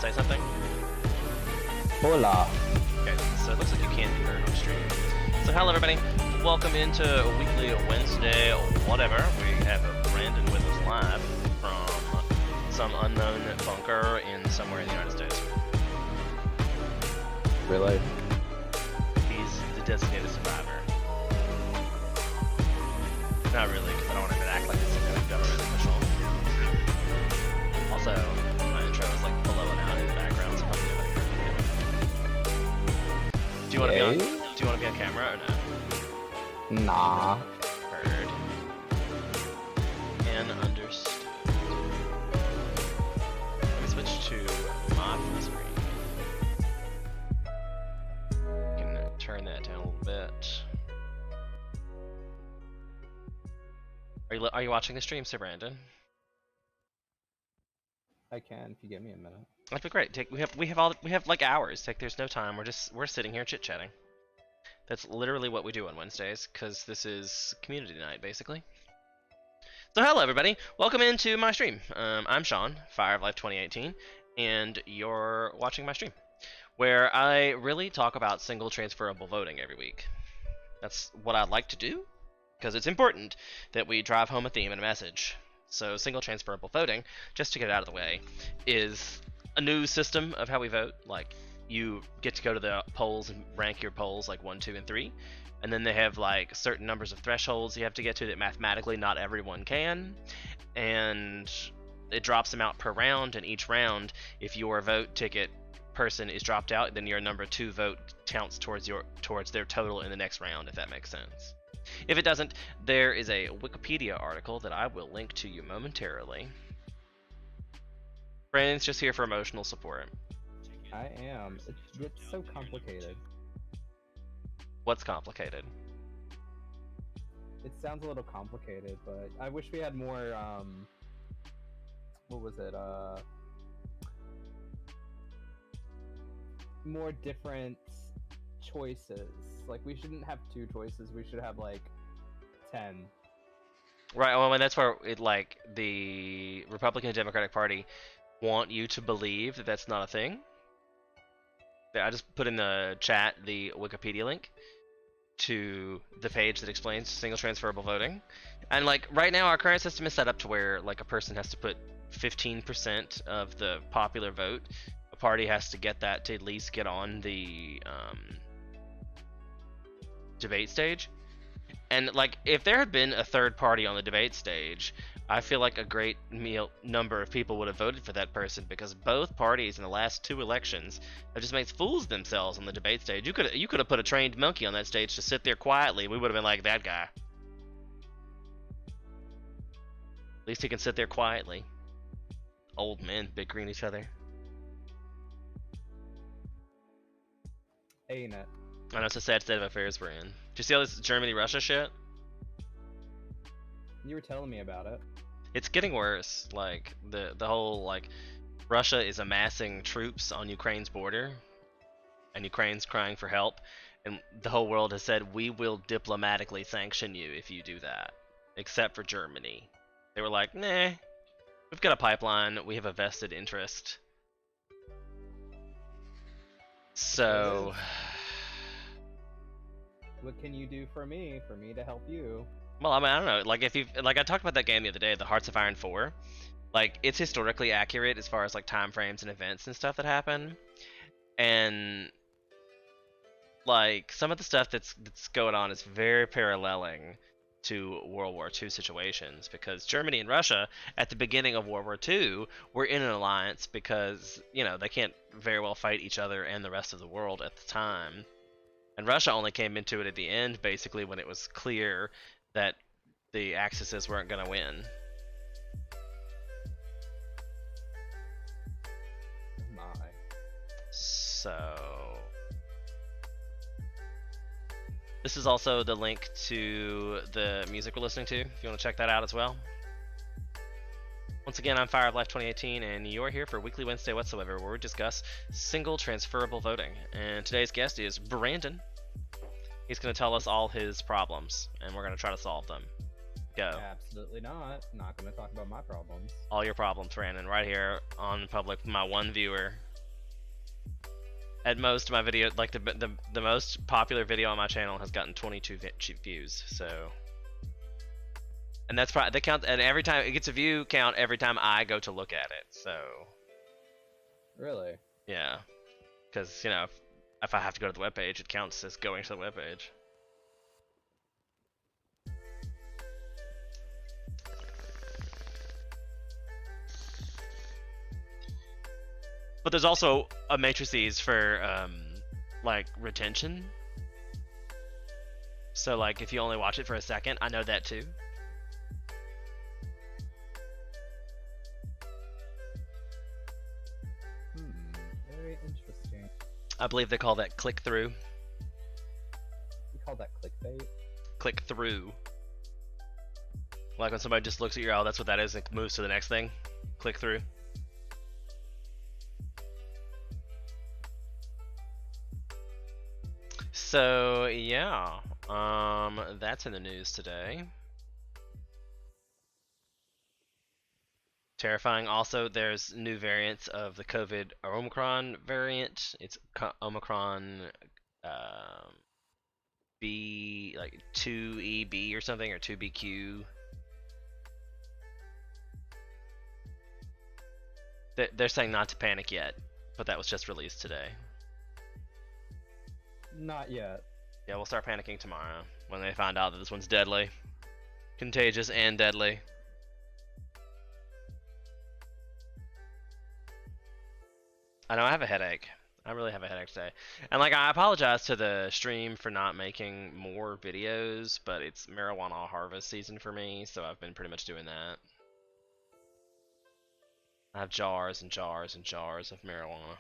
say something? Hola. Okay, so it looks like you can't be heard on stream. So hello everybody, welcome into Weekly Wednesday, whatever. We have Brandon with us live from some unknown bunker in somewhere in the United States. Really? He's the designated survivor. Not really, because I don't want him to act like it's some kind of government official. Also, my intro is like blowing out in the background, so probably nobody heard it. Do you want to be on? Do you want to be on camera or no? Nah. Heard. And understood. Let me switch to my full screen. Can turn that down a little bit. Are you watching the stream, Sir Brandon? I can if you give me a minute. That'd be great. We have like hours. Like there's no time. We're sitting here chit chatting. That's literally what we do on Wednesdays, because this is community night basically. So hello everybody, welcome into my stream. I'm Sean, Fire of Life 2018, and you're watching my stream, where I really talk about single transferable voting every week. That's what I'd like to do, because it's important that we drive home a theme and a message. So single transferable voting, just to get it out of the way, is a new system of how we vote. Like, you get to go to the polls and rank your polls like 1, 2, and 3, and then they have like certain numbers of thresholds you have to get to that mathematically not everyone can, and it drops them out per round, and each round, if your vote ticket person is dropped out, then your number 2 vote counts towards their total in the next round, if that makes sense. If it doesn't, there is a Wikipedia article that I will link to you momentarily. Brandon's just here for emotional support. I am. It gets so complicated. What's complicated? It sounds a little complicated, but I wish we had more, what was it, more different choices. Like, we shouldn't have 2 choices, we should have like 10. Right, well, and that's where like the Republican and Democratic Party want you to believe that that's not a thing. I just put in the chat the Wikipedia link to the page that explains single transferable voting. And like right now our current system is set up to where like a person has to put 15% of the popular vote. A party has to get that to at least get on the debate stage. And like if there had been a third party on the debate stage, I feel like a great number of people would have voted for that person, because both parties in the last 2 elections have just made fools of themselves on the debate stage. You could have put a trained monkey on that stage to sit there quietly. We would have been like, that guy. At least he can sit there quietly. Old men bickering each other. Ain't it? I know, it's a sad state of affairs we're in. Did you see all this Germany-Russia shit? You were telling me about it. It's getting worse. Like the whole like Russia is amassing troops on Ukraine's border, and Ukraine's crying for help, and the whole world has said we will diplomatically sanction you if you do that, except for Germany. They were like, nah, we've got a pipeline, we have a vested interest. So What can you do for me to help you? well, I mean, I don't know. Like if you like, I talked about that game the other day, the Hearts of Iron 4. Like it's historically accurate as far as like time frames and events and stuff that happen, and like some of the stuff that's going on is very paralleling to World War II situations, because Germany and Russia at the beginning of World War II were in an alliance because, you know, they can't very well fight each other and the rest of the world at the time. And Russia only came into it at the end, basically, when it was clear that the Axis weren't going to win. My. So this is also the link to the music we're listening to, if you want to check that out as well. Once again, I'm Fire of Life 2018, and you're here for Weekly Wednesday Whatsoever, where we discuss single transferable voting. And today's guest is Brandon. He's going to tell us all his problems, and we're going to try to solve them. Go. Absolutely not. Not going to talk about my problems. All your problems, Brandon, right here on public, my one viewer. At most, my video, like the most popular video on my channel, has gotten 22 views. So, and that's probably, they count, and every time it gets a view count every time I go to look at it. So, Really? yeah, because you know, if I have to go to the webpage, it counts as going to the webpage. But there's also a matrices for like retention. So like if you only watch it for a second, I know that too. Very interesting. I believe they call that click through. We call that clickbait. Click through. Like when somebody just looks at your, oh, that's what that is, and moves to the next thing. Click through. So yeah, that's in the news today. Terrifying. Also, there's new variants of the COVID Omicron variant. It's Omicron B, like 2EB or something, or 2BQ. They're saying not to panic yet, but that was just released today. Not yet. Yeah, we'll start panicking tomorrow when they find out that this one's deadly. Contagious and deadly. I know I have a headache. I really have a headache today. And like, I apologize to the stream for not making more videos, but it's marijuana harvest season for me, so I've been pretty much doing that. I have jars and jars and jars of marijuana.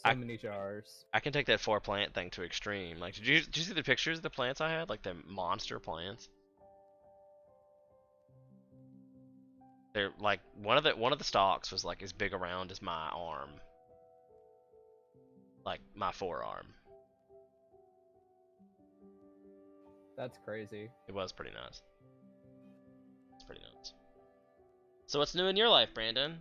So many jars. I can take that 4-plant thing to extreme. Like, did you see the pictures of the plants I had? Like the monster plants. They're like one of the stalks was like as big around as my arm. Like my forearm. That's crazy. It was pretty nuts. It's pretty nuts. So what's new in your life, Brandon?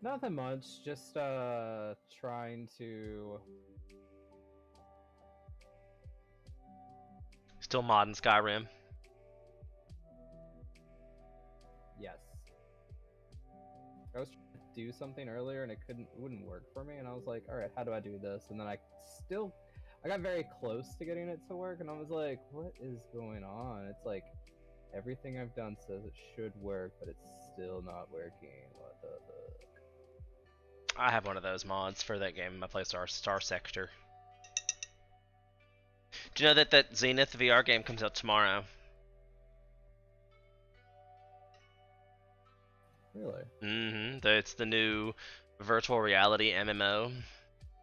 Nothing much, just trying to... Still modding Skyrim. Yes. I was trying to do something earlier and it wouldn't work for me, and I was like, alright, how do I do this? And then I got very close to getting it to work, and I was like, what is going on? It's like, everything I've done says it should work, but it's still not working. What the fuck? I have one of those mods for that game. I play Star Sector. Do you know that Zenith VR game comes out tomorrow? Really? Mm-hmm. It's the new virtual reality MMO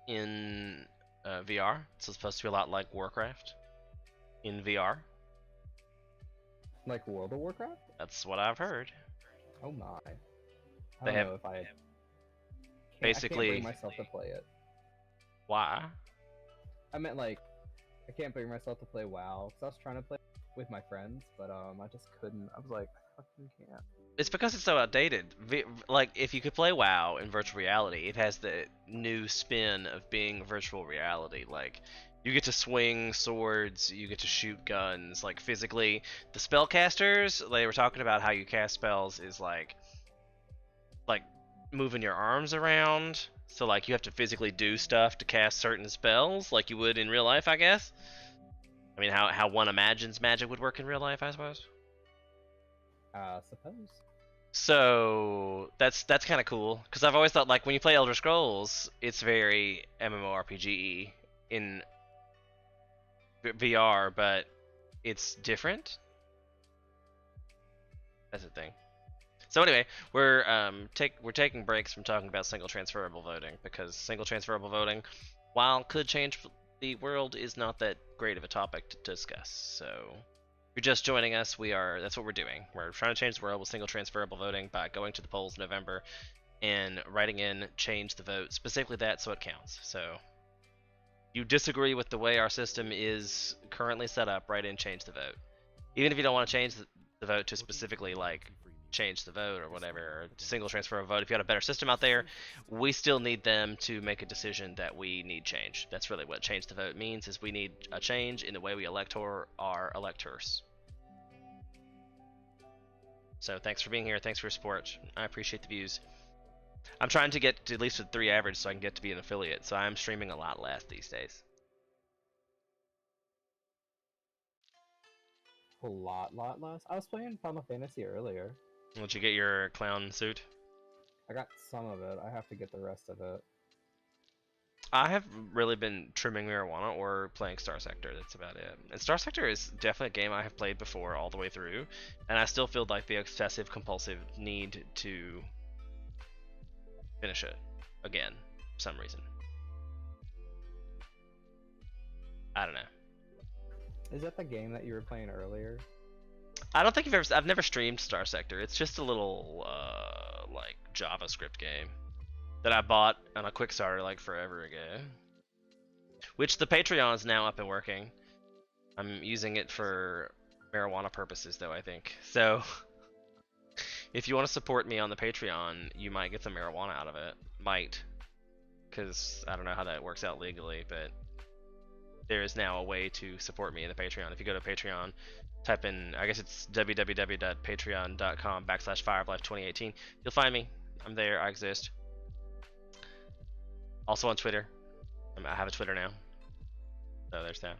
in VR. So it's supposed to be a lot like Warcraft in VR. Like World of Warcraft? That's what I've heard. Oh my. I They don't have know if I basically. I can't bring myself to play it. Why? I meant like, I can't bring myself to play WoW, because I was trying to play with my friends, but I just couldn't. I was like, I fucking can't. It's because it's so outdated. Like, if you could play WoW in virtual reality, it has the new spin of being virtual reality. Like, you get to swing swords, you get to shoot guns. Like, physically, the spellcasters, they were talking about how you cast spells is like moving your arms around. So, like, you have to physically do stuff to cast certain spells, like you would in real life, I guess. I mean, how one imagines magic would work in real life, I suppose. Suppose. So that's kind of cool, because I've always thought, like, when you play Elder Scrolls, it's very MMORPG in VR, but it's different. That's the thing. So anyway, we're taking breaks from talking about single transferable voting, because single transferable voting, while could change the world, is not that great of a topic to discuss. So if you're just joining us, that's what we're doing. We're trying to change the world with single transferable voting by going to the polls in November and writing in change the vote, specifically that, so it counts. So you disagree with the way our system is currently set up, write in change the vote. Even if you don't want to change the vote to specifically like change the vote or whatever, or single transfer a vote. If you had a better system out there, we still need them to make a decision that we need change. That's really what change the vote means, is we need a change in the way we elect our electors. So thanks for being here. Thanks for your support. I appreciate the views. I'm trying to get to at least a 3 average so I can get to be an affiliate. So I'm streaming a lot less these days. A lot less. I was playing Final Fantasy earlier. Did you get your clown suit? I got some of it. I have to get the rest of it. I have really been trimming marijuana or playing Star Sector. That's about it. And Star Sector is definitely a game I have played before all the way through, and I still feel like the obsessive compulsive need to finish it again for some reason. I don't know. Is that the game that you were playing earlier? I don't think I've never streamed Star Sector. It's just a little like JavaScript game that I bought on a Quickstarter like forever ago. Which the Patreon is now up and working. I'm using it for marijuana purposes though, I think. So if you want to support me on the Patreon, you might get some marijuana out of it. Might. Because I don't know how that works out legally, but there is now a way to support me in the Patreon. If you go to Patreon, type in, I guess it's www.patreon.com/fireoflife2018. You'll find me. I'm there. I exist. Also on Twitter. I have a Twitter now. So there's that.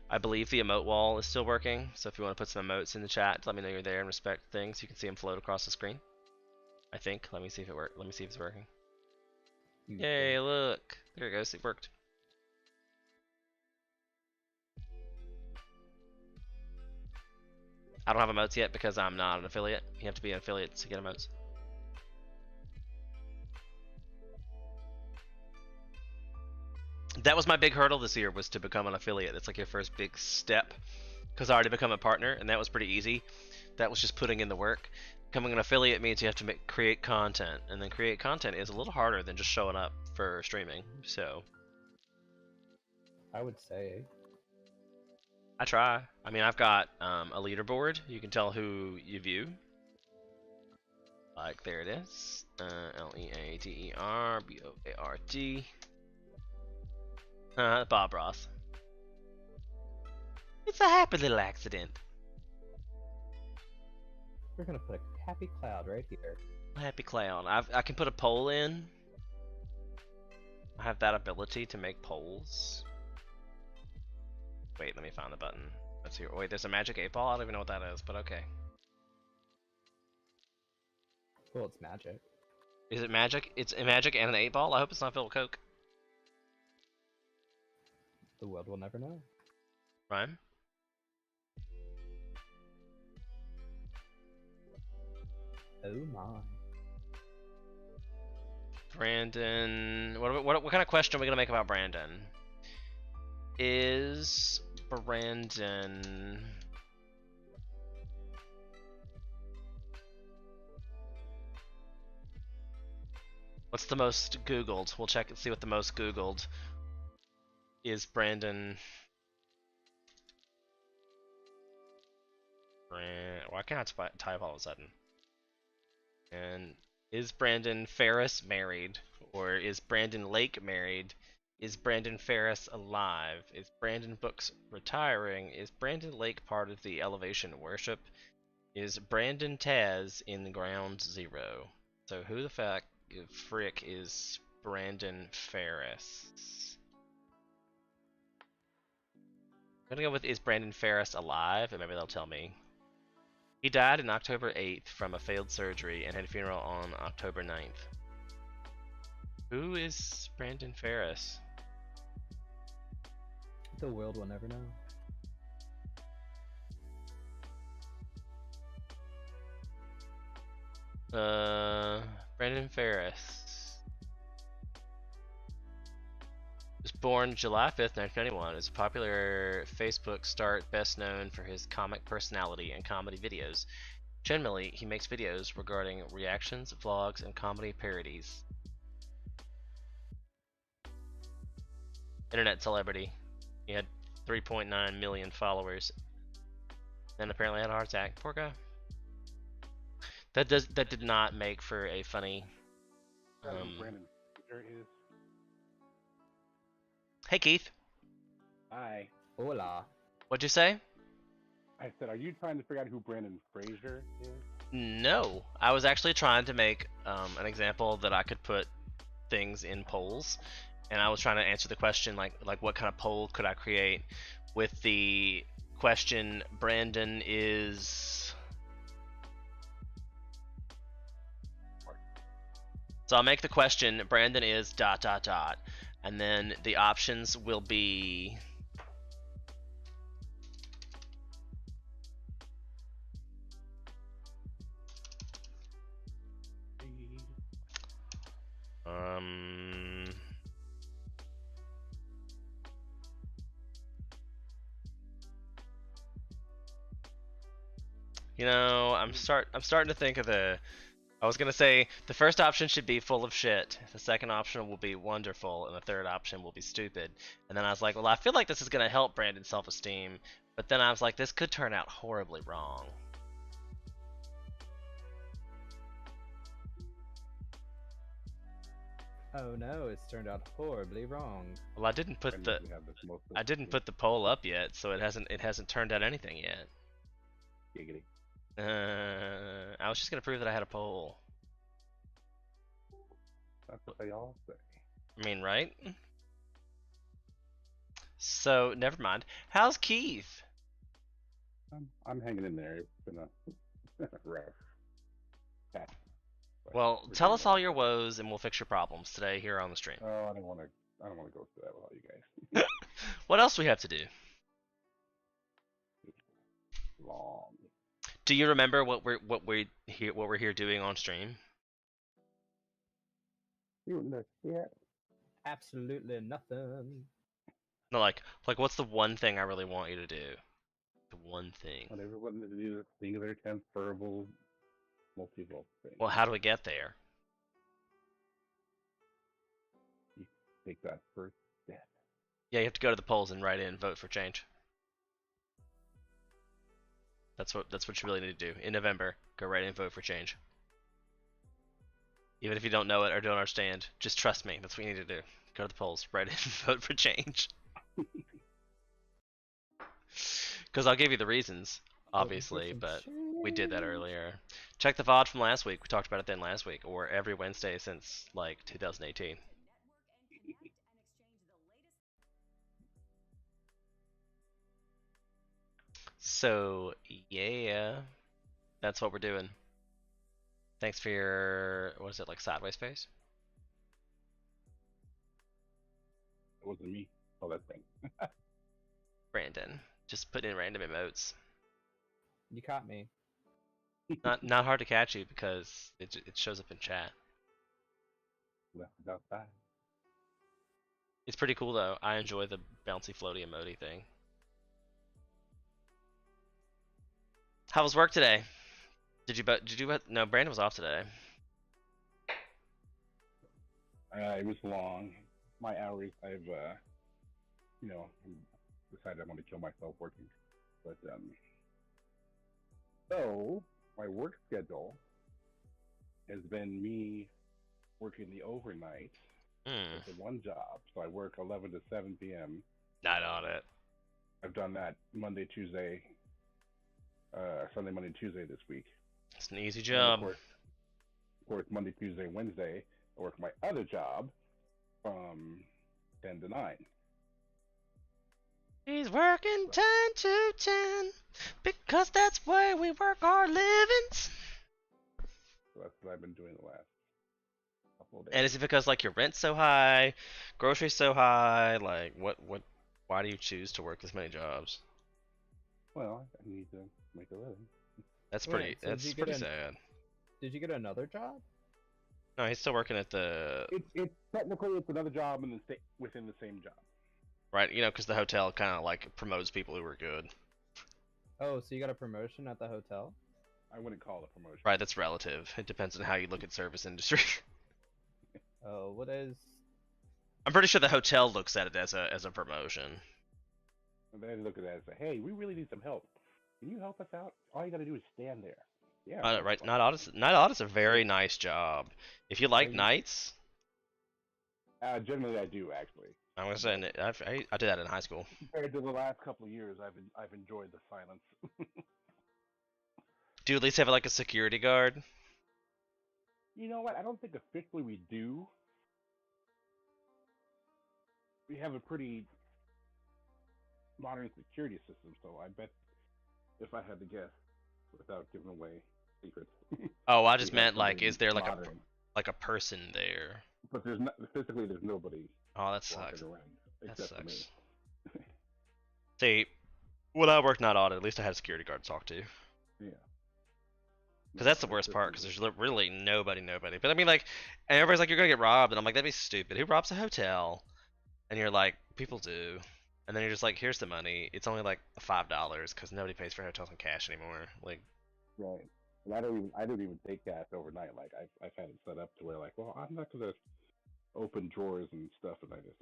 I believe the emote wall is still working. So if you want to put some emotes in the chat, let me know you're there and respect things. You can see them float across the screen. I think. Let me see if it worked. Let me see if it's working. Yay! Look. There it goes. It worked. I don't have emotes yet because I'm not an affiliate. You have to be an affiliate to get emotes. That was my big hurdle this year, was to become an affiliate. It's like your first big step, because I already become a partner, and that was pretty easy. That was just putting in the work. Becoming an affiliate means you have to create content, and then create content is a little harder than just showing up for streaming. So I would say. I try. I mean, I've got a leaderboard. You can tell who you view. Like, there it is. Leaderboard. Bob Ross. It's a happy little accident. We're gonna put a happy cloud right here. Happy clown. I can put a poll in. I have that ability to make polls. Wait, let me find the button. Let's see. Wait, there's a magic 8-ball? I don't even know what that is, but okay. Well, it's magic. Is it magic? It's a magic and an 8-ball? I hope it's not filled with Coke. The world will never know. Rhyme? Oh my. Brandon... What kind of question are we going to make about Brandon? Is Brandon... What's the most Googled? We'll check and see what the most Googled is. Brandon... Why can't I type all of a sudden? And is Brandon Ferris married? Or is Brandon Lake married? Is Brandon Ferris alive? Is Brandon Books retiring? Is Brandon Lake part of the Elevation Worship? Is Brandon Taz in Ground Zero? So who the frick is Brandon Ferris? I'm gonna go with, is Brandon Ferris alive? And maybe they'll tell me. He died on October 8th from a failed surgery and had a funeral on October 9th. Who is Brandon Ferris? The world will never know. Brandon Ferris was born July 5th, 1991. Is a popular Facebook star, best known for his comic personality and comedy videos. Generally, he makes videos regarding reactions, vlogs, and comedy parodies. Internet celebrity. He had 3.9 million followers. And apparently had a heart attack. Poor guy. That did not make for a funny. Brandon Fraser is. Hey Keith, Hi. Hola. what'd you say? I said, are you trying to figure out who Brandon Fraser is? No, I was actually trying to make an example that I could put things in polls, and I was trying to answer the question like what kind of poll could I create with the question Brandon is. So I'll make the question Brandon is ... and then the options will be um I'm starting to think of the. I was gonna say the first option should be full of shit. The second option will be wonderful, and the third option will be stupid. And then I was like, well, I feel like this is gonna help Brandon's self-esteem, but then I was like, this could turn out horribly wrong. Oh no, it's turned out horribly wrong. Well, I didn't put the poll up yet, so it hasn't turned out anything yet. Giggity. I was just gonna prove that I had a poll. That's what they all say. I mean, right? So never mind. How's Keith? I'm hanging in there. It's been a rough patch. Well, tell us all your woes, and we'll fix your problems today here on the stream. Oh, I don't want to go through that with all you guys. What else do we have to do? Long. Do you remember what we're here doing on stream? Yeah. Absolutely nothing. No, like what's the one thing I really want you to do? The one thing. Whatever wanted to do, singular, transferable, multiple thing. Well, how do we get there? You take that first step. Yeah, you have to go to the polls and write in vote for change. That's what you really need to do. In November, go right in and vote for change. Even if you don't know it or don't understand, just trust me. That's what you need to do. Go to the polls, write in and vote for change. Because I'll give you the reasons, obviously, but we did that earlier. Check the VOD from last week. We talked about it then last week, or every Wednesday since like 2018. So yeah, that's what we're doing. Thanks for your, what is it, like sideways face? It wasn't me. Oh, that thing. Brandon, just put in random emotes. You caught me. Not hard to catch you because it shows up in chat. Left it outside. It's pretty cool though. I enjoy the bouncy floaty emote thing. How was work today? Did you no, Brandon was off today. It was long. My hours, I've decided I want to kill myself working. But so my work schedule has been me working the overnight with the one job. So I work 11 to 7 p.m. Not on it. I've done that Monday, Tuesday, Sunday, Monday, Tuesday this week. It's an easy job. Of course, Monday, Tuesday, Wednesday, I work my other job from 10 to 9. He's working 10 to 10 because that's where we work our livings. So that's what I've been doing the last couple of days. And is it because like your rent's so high, groceries so high? Like why do you choose to work this many jobs? Well, I need to make a living. That's pretty. Wait, so that's pretty sad. Did you get another job? No, he's still working at the. It's technically it's another job within the same job. Right, because the hotel kind of like promotes people who are good. Oh, so you got a promotion at the hotel? I wouldn't call it a promotion. Right, that's relative. It depends on how you look at service industry. Oh, what is? I'm pretty sure the hotel looks at it as a promotion. And they look at that and say, "Hey, we really need some help. Can you help us out? All you got to do is stand there." Yeah. Right, Night Audit's a very nice job. If you like you- nights, Generally, I do actually. I'm gonna say I did that in high school. Compared to the last couple of years, I've enjoyed the silence. Do you at least have like a security guard? You know what? I don't think officially we do. We have a pretty modern security system, so I bet if I had to guess, without giving away secrets, Oh, I we just have meant like, somebody is there modern. like a person there? But physically there's nobody Oh, that walking sucks. around That except for me. sucks. See, when I worked Night Audit, at least I had a security guard to talk to. Yeah. Because that's the worst part, because there's really nobody. But I mean, like, and everybody's like, you're gonna get robbed, and I'm like, that'd be stupid. Who robs a hotel? And you're like, people do. And then you're just like, here's the money. It's only like $5 because nobody pays for hotels in cash anymore. Like, Right. And I don't even take cash overnight. Like I've had it set up to where like, well, I'm not gonna open drawers and stuff, and I just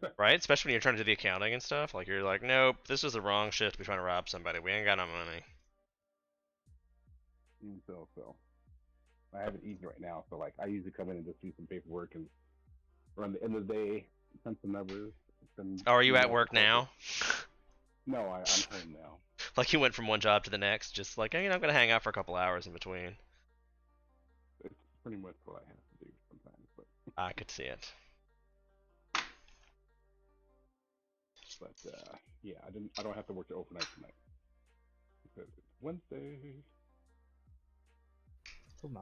like. right? Especially when you're trying to do the accounting and stuff. Like, you're like, nope, this is the wrong shift to be trying to rob somebody. We ain't got no money. So I have it easy right now. So like I usually come in and just do some paperwork and run the end of the day, send some numbers. Oh, are you at work now? No, I'm home now. Like, you went from one job to the next, just like, I'm gonna hang out for a couple hours in between. It's pretty much what I have to do sometimes, but I could see it. yeah, I don't have to work the overnight tonight because it's Wednesday. Oh my.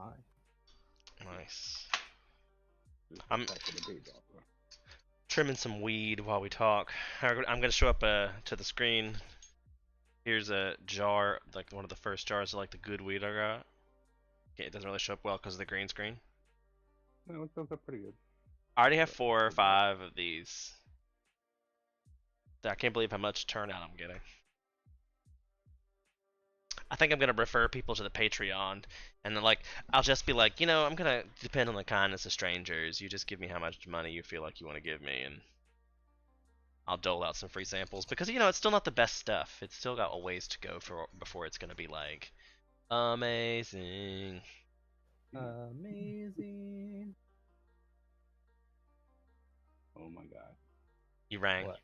Nice. Just I'm back to the day job, so. trimming some weed while we talk. I'm gonna show up to the screen. Here's a jar, like one of the first jars of like the good weed I got. Okay, it doesn't really show up well because of the green screen. No, it sounds pretty good. I already have 4 or 5 of these. I can't believe how much turnout I'm getting. I think I'm gonna refer people to the Patreon, and then like I'll just be like, I'm gonna depend on the kindness of strangers. You just give me how much money you feel like you want to give me, and I'll dole out some free samples because it's still not the best stuff. It's still got a ways to go before it's gonna be like amazing. Amazing. Oh my god! You rang. What?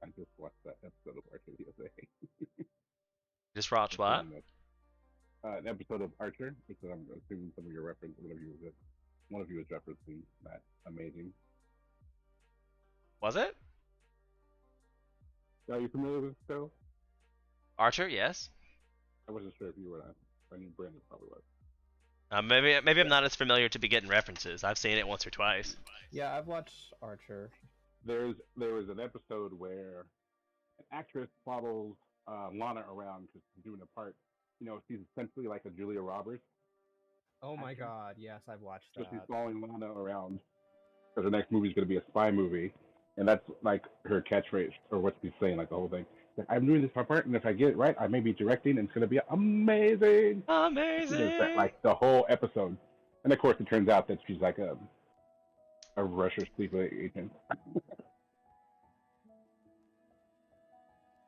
I just watched that episode of Archer the other day. Just watch what? An episode of Archer, because I'm assuming some of your reference, one of you was referencing that. Amazing. Was it? Are you familiar with the show? Archer? Yes. I wasn't sure if you were not. I knew Brandon probably was. Maybe I'm not as familiar to be getting references. I've seen it once or twice. Yeah, I've watched Archer. There was an episode where an actress follows Lana around because she's doing a part. She's essentially like a Julia Roberts. Oh my god, yes, I've watched So that. she's following Lana around because the next movie is going to be a spy movie, and that's like her catchphrase or what she's saying, like the whole thing. Like, I'm doing this part, and if I get it right, I may be directing, and it's going to be amazing. Amazing. Like the whole episode, and of course, it turns out that she's like a Russian sleeper agent.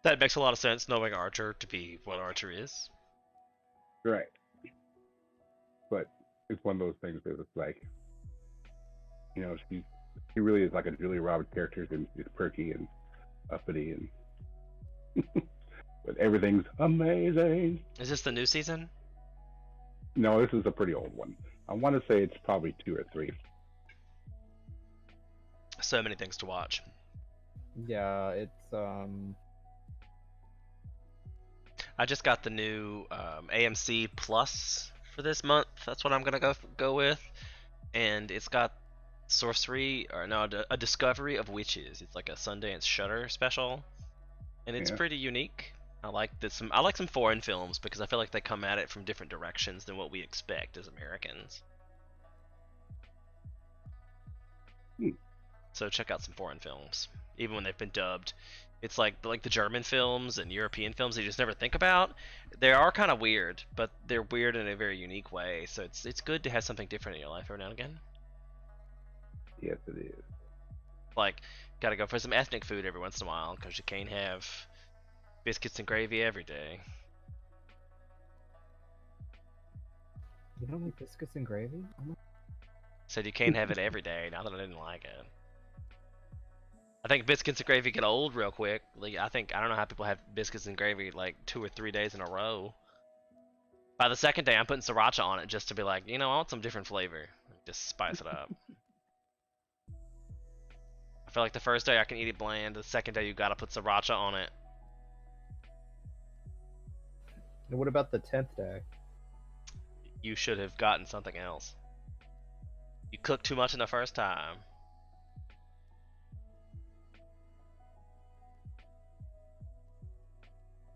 That makes a lot of sense, knowing Archer to be what Archer is. Right. But it's one of those things that it's like, she really is like a Julia Roberts character, and she's perky and uppity, and but everything's amazing. Is this the new season? No, this is a pretty old one. I want to say it's probably 2 or 3. So many things to watch. Yeah, it's I just got the new AMC Plus for this month. That's what I'm gonna go with, and it's got sorcery or no, a discovery of witches. It's like a Sundance Shutter special, and it's pretty unique. I like some foreign films because I feel like they come at it from different directions than what we expect as Americans. So check out some foreign films, even when they've been dubbed. It's like the German films and European films that you just never think about. They are kind of weird, but they're weird in a very unique way. So it's good to have something different in your life every now and again. Yes, it is. Like, gotta go for some ethnic food every once in a while because you can't have biscuits and gravy every day. You don't like biscuits and gravy? Oh my... Said you can't have it every day. Not that I didn't like it. I think biscuits and gravy get old real quick. Like I don't know how people have biscuits and gravy like 2 or 3 days in a row. By the second day, I'm putting sriracha on it just to be like, I want some different flavor. Just spice it up. I feel like the first day I can eat it bland. The second day you gotta put sriracha on it. And what about the 10th day? You should have gotten something else. You cooked too much in the first time.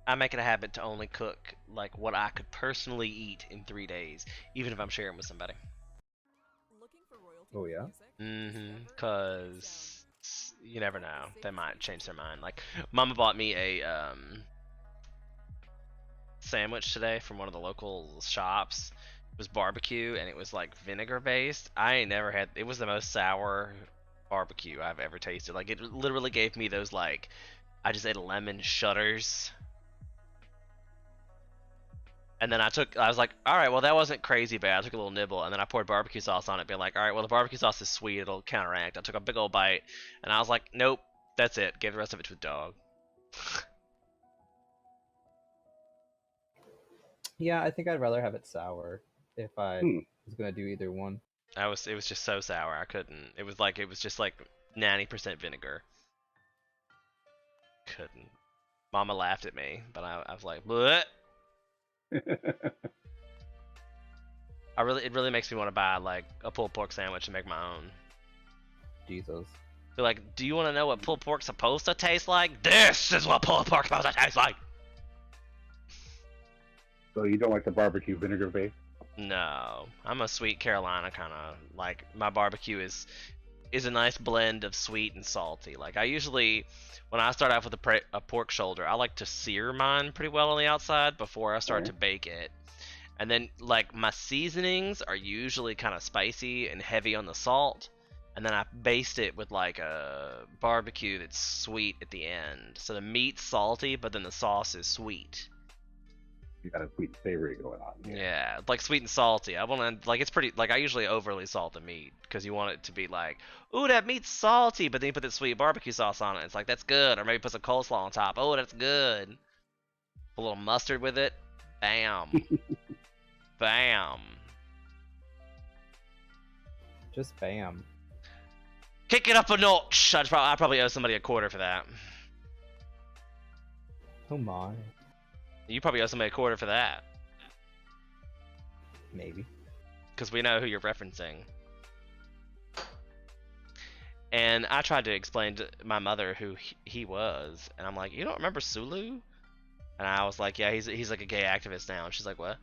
I make it a habit to only cook like what I could personally eat in 3 days, even if I'm sharing with somebody. Oh yeah? Cause you never know. They might change their mind. Like, Mama bought me a sandwich today from one of the local shops. It was barbecue and it was like vinegar based. I ain't never had. It was the most sour barbecue I've ever tasted. Like, it literally gave me those like I just ate lemon shudders. And then I was like, all right, well, that wasn't crazy bad. I took a little nibble, and then I poured barbecue sauce on it, being like, all right, well, the barbecue sauce is sweet. It'll counteract. I took a big old bite, and I was like, nope, that's it. Gave the rest of it to a dog. Yeah, I think I'd rather have it sour if I was gonna do either one. It was just so sour. I couldn't. It was just like 90% vinegar. Couldn't. Mama laughed at me, but I was like, bleh. It really makes me want to buy like a pulled pork sandwich and make my own. Jesus. Be like, do you want to know what pulled pork's supposed to taste like? This is what pulled pork's supposed to taste like. So you don't like the barbecue vinegar base? No, I'm a sweet Carolina kind of like. My barbecue is a nice blend of sweet and salty. Like I usually, when I start off with a pork shoulder, I like to sear mine pretty well on the outside before I start to bake it. And then like my seasonings are usually kind of spicy and heavy on the salt. And then I baste it with like a barbecue that's sweet at the end. So the meat's salty, but then the sauce is sweet. You got a sweet and savory going on. Yeah, like sweet and salty. I want to, like, it's pretty, like, I usually overly salt the meat because you want it to be like, ooh, that meat's salty, but then you put that sweet barbecue sauce on it. It's like, that's good. Or maybe put some coleslaw on top. Oh, that's good. Put a little mustard with it. Bam. Bam. Just bam. Kick it up a notch. I probably owe somebody a quarter for that. Oh my. You probably owe somebody a quarter for that. Maybe. Because we know who you're referencing. And I tried to explain to my mother who he was, and I'm like, you don't remember Sulu? And I was like, yeah, he's like a gay activist now. And she's like, what?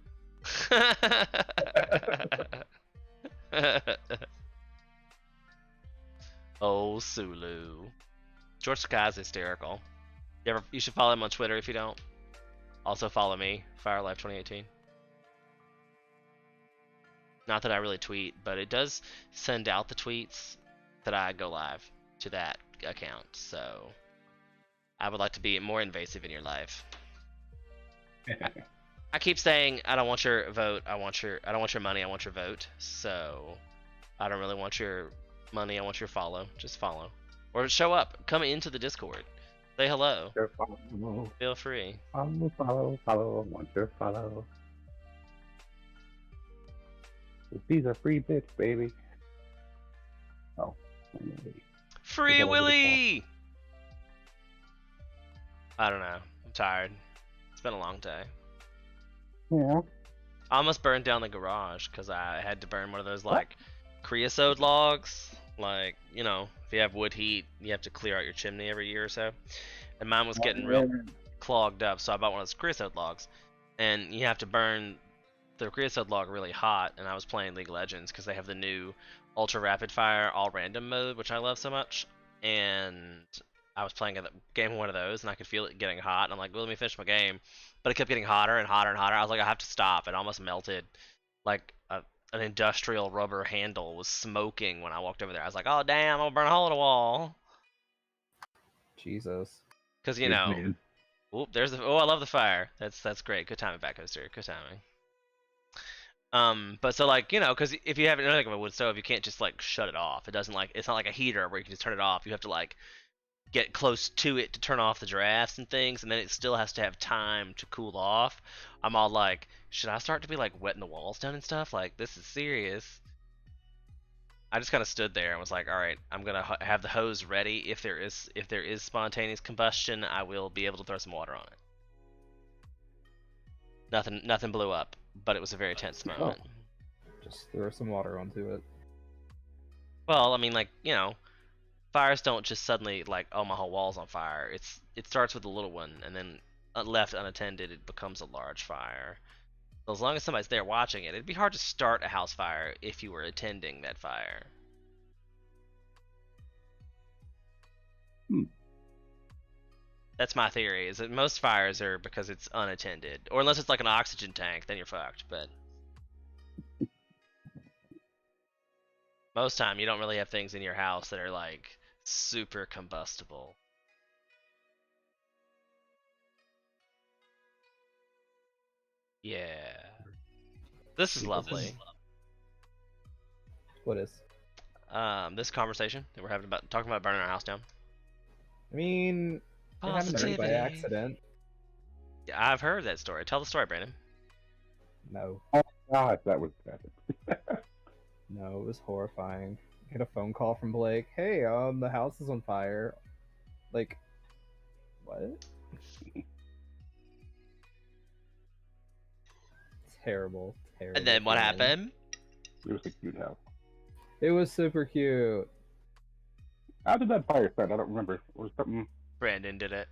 Oh, Sulu. George Takei's hysterical. You should follow him on Twitter if you don't. Also follow me, FireLife 2018. Not that I really tweet, but it does send out the tweets that I go live to that account. So I would like to be more invasive in your life. I keep saying I don't want your vote. I don't want your money. I want your vote. So I don't really want your money. I want your follow. Just follow or show up. Come into the Discord. Say hello. Follow. Feel free. Follow. I want your follow. These are free bits, baby. Oh. Free Willy! I don't know. I'm tired. It's been a long day. Yeah. I almost burned down the garage because I had to burn one of those like creosote logs. Like, if you have wood heat, you have to clear out your chimney every year or so. And mine was getting real clogged up, so I bought one of those creosote logs. And you have to burn the creosote log really hot. And I was playing League of Legends because they have the new ultra rapid fire all random mode, which I love so much. And I was playing a game of one of those, and I could feel it getting hot. And I'm like, well, let me finish my game. But it kept getting hotter and hotter and hotter. I was like, I have to stop. It almost melted. Like an industrial rubber handle was smoking when I walked over there. I was like, oh, damn, I'm going to burn a hole in the wall. Jesus. Because, Oop, I love the fire. That's great. Good timing, back coaster. Good timing. But so like, you know, because if you have it like a wood stove, you can't just like shut it off. It doesn't like it's not like a heater where you can just turn it off. You have to like get close to it to turn off the drafts and things, and then it still has to have time to cool off. I'm all like, should I start to be like wetting the walls down and stuff? Like this is serious. I just kind of stood there and was like, all right, I'm gonna have the hose ready. If there is spontaneous combustion, I will be able to throw some water on it. Nothing blew up, but it was a very tense moment. Just throw some water onto it. Well, I mean, like, you know, fires don't just suddenly like, oh, my whole wall's on fire. It starts with a little one, and then left unattended, it becomes a large fire. So as long as somebody's there watching it, it'd be hard to start a house fire if you were attending that fire. That's my theory. Is that most fires are because it's unattended, or unless it's like an oxygen tank, then you're fucked. But most time, you don't really have things in your house that are like super combustible. Yeah. This is lovely. What is? This conversation that we're having about talking about burning our house down. I mean, it happened to me by Positivity. accident. Yeah, I've heard that story. Tell the story, Brandon. No, Oh God, that was bad. no, it was horrifying. I get a phone call from Blake. Hey, the house is on fire. Like, what? Terrible, terrible. And then what feeling. happened? It was a cute house. It was super cute. How did that fire start? I don't remember. Was something? Brandon did it.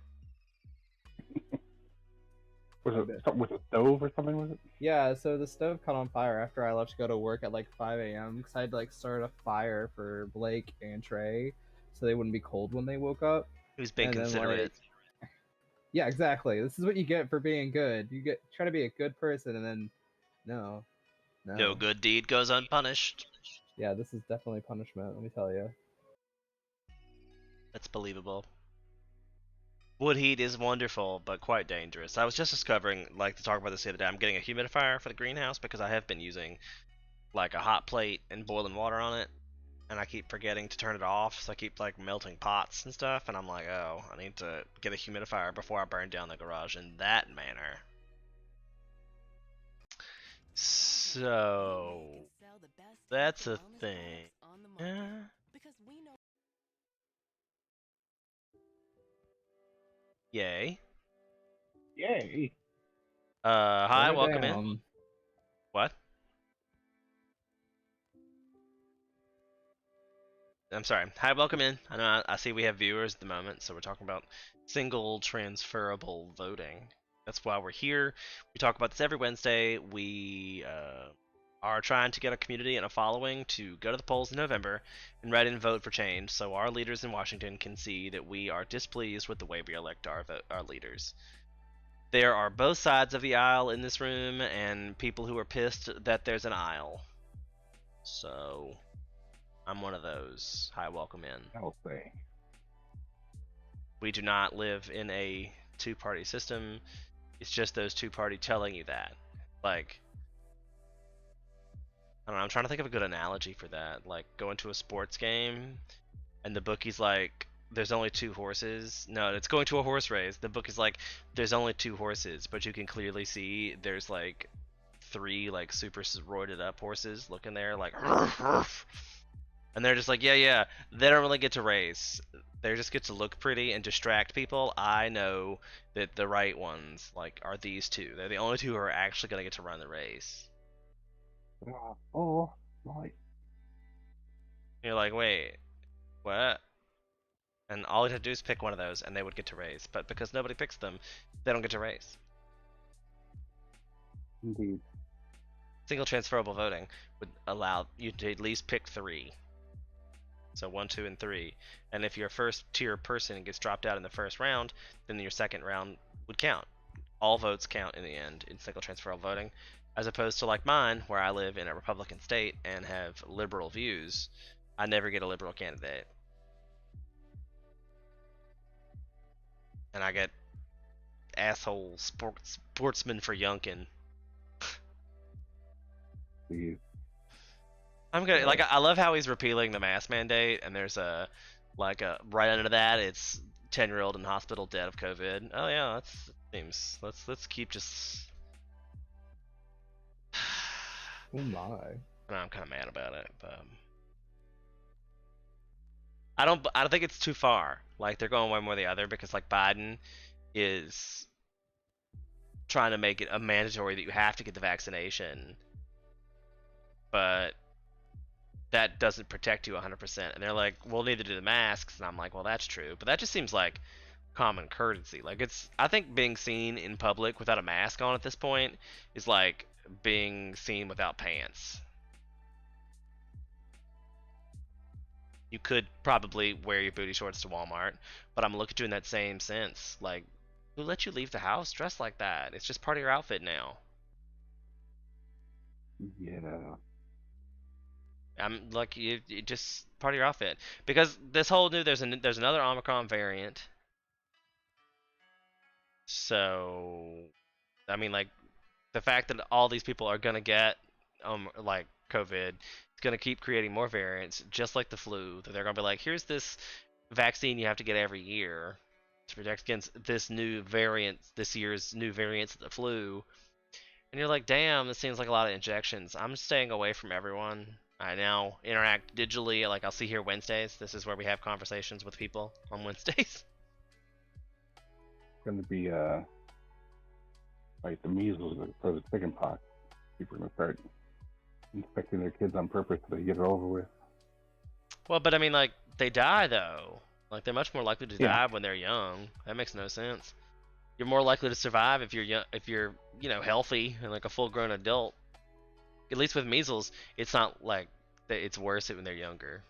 Was it something with a stove or something? Was it? Yeah, so the stove caught on fire after I left to go to work at like 5 a.m. because I had to like start a fire for Blake and Trey so they wouldn't be cold when they woke up. He was being And then, considerate. Yeah, exactly. This is what you get for being good. You try to be a good person and then no. No good deed goes unpunished. Yeah, this is definitely punishment, let me tell you. That's believable. Wood heat is wonderful, but quite dangerous. I was just discovering, like, to talk about this the other day, I'm getting a humidifier for the greenhouse because I have been using, like, a hot plate and boiling water on it, and I keep forgetting to turn it off, so I keep, like, melting pots and stuff, and I'm like, oh, I need to get a humidifier before I burn down the garage in that manner. So, that's a thing. Yeah. Yay. Yay! Hi, Turn it welcome in. down. What? I'm sorry. Hi, welcome in. I know I see we have viewers at the moment, so we're talking about single transferable voting. That's why we're here. We talk about this every Wednesday. We are trying to get a community and a following to go to the polls in November and write in vote for change, so our leaders in Washington can see that we are displeased with the way we elect our leaders. There are both sides of the aisle in this room, and people who are pissed that there's an aisle. So I'm one of those. Hi, welcome in. I'll say. We do not live in a two-party system. It's just those two-party telling you that. Like, I don't know, I'm trying to think of a good analogy for that. Like, going to a sports game, and the bookie's like, there's only two horses. No, it's going to a horse race. The book is like, there's only two horses, but you can clearly see there's like three like super roided up horses looking there like and they're just like, yeah, they don't really get to race. They just get to look pretty and distract people. I know that the right ones like are these two. They're the only two who are actually gonna get to run the race. Oh, right. You're like, wait, what? And all you have to do is pick one of those and they would get to race. But because nobody picks them, they don't get to race. Indeed. Single transferable voting would allow you to at least pick three. So 1, 2, and 3. And if your first tier person gets dropped out in the first round, then your second round would count. All votes count in the end in single transferable voting, as opposed to like mine, where I live in a Republican state and have liberal views. I never get a liberal candidate, and I get asshole sportsman for Yunkin. Please. I'm gonna Yeah. like I love how he's repealing the mask mandate, and there's a right under that it's 10-year-old in hospital dead of COVID. Oh yeah, that's seems let's keep just. Oh my. And I'm kind of mad about it, but I don't think it's too far. Like they're going one way or the other because like Biden is trying to make it a mandatory that you have to get the vaccination, but that doesn't protect you 100%. And they're like, we'll need to do the masks, and I'm like, well, that's true, but that just seems like common courtesy. Like I think being seen in public without a mask on at this point is like being seen without pants. You could probably wear your booty shorts to Walmart, but I'm looking at you in that same sense. Like, who let you leave the house dressed like that? It's just part of your outfit now. Yeah. I'm like you just part of your outfit because this whole new there's another Omicron variant. So, I mean, like the fact that all these people are gonna get like COVID, it's gonna keep creating more variants, just like the flu. That they're gonna be like, here's this vaccine you have to get every year to protect against this new variant, this year's new variants of the flu. And you're like, damn, this seems like a lot of injections. I'm staying away from everyone. I now interact digitally. Like I'll see here Wednesdays. This is where we have conversations with people on Wednesdays. It's gonna be like the measles or the chickenpox. People are gonna start infecting their kids on purpose so they get it over with. Well, but I mean, like they die though. Like they're much more likely to Yeah. die when they're young. That makes no sense. You're more likely to survive if you're young, if you're healthy and like a full-grown adult. At least with measles, it's not like that. It's worse when they're younger.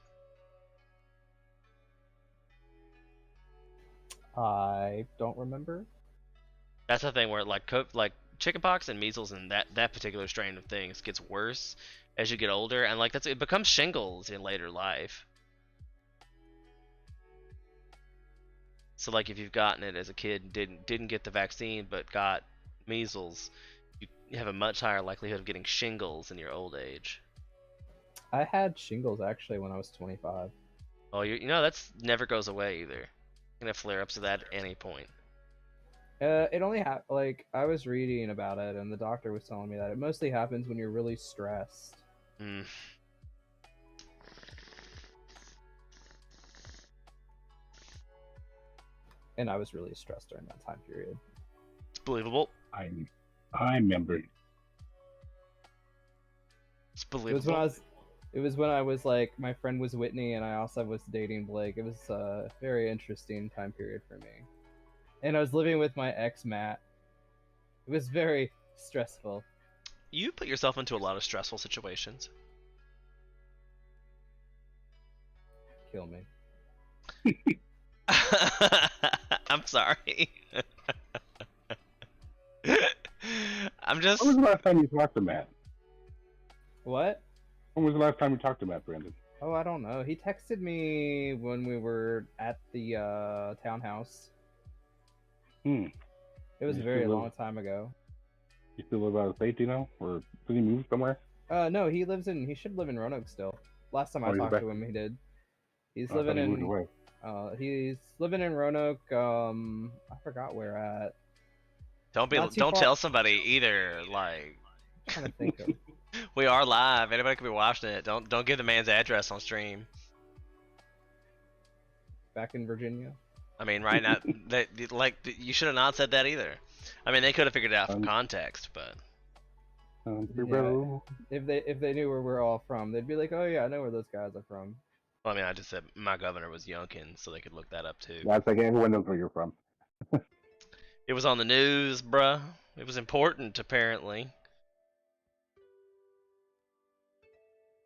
I don't remember. That's the thing where like chickenpox and measles and that particular strain of things gets worse as you get older, and like it becomes shingles in later life. So like if you've gotten it as a kid and didn't get the vaccine but got measles, you have a much higher likelihood of getting shingles in your old age. I had shingles actually when I was 25. Oh, that's never goes away either. You're gonna flare ups of that at any point. It only like I was reading about it, and the doctor was telling me that it mostly happens when you're really stressed. Mm. And I was really stressed during that time period. It's believable. I remember. It's It believable. was when I was like, my friend was Whitney, and I also was dating Blake. It was a very interesting time period for me. And I was living with my ex, Matt. It was very stressful. You put yourself into a lot of stressful situations. Kill me. I'm sorry. I'm just. When was the last time you talked to Matt? What? When was the last time you talked to Matt, Brandon? Oh, I don't know. He texted me when we were at the townhouse. Hmm. It was a You very still long time ago. You still live out of state, do you know? Or did he move somewhere? No, he should live in Roanoke still. Last time I he's talked back. to him, he did. He's Oh, I thought living he moved in away. he's living in Roanoke. I forgot where at. Don't Not too don't far- tell somebody either. Like I'm trying to think of. we are live. Anybody could be watching it. Don't give the man's address on stream. Back in Virginia. I mean, right now, you should have not said that either. I mean, they could have figured it out from Um, context, but Yeah. If they knew where we're all from, they'd be like, "Oh yeah, I know where those guys are from." well, I mean, I just said my governor was Youngkin, so they could look that up too. That's like everyone knows where you're from. It was on the news, bruh. It was important, apparently.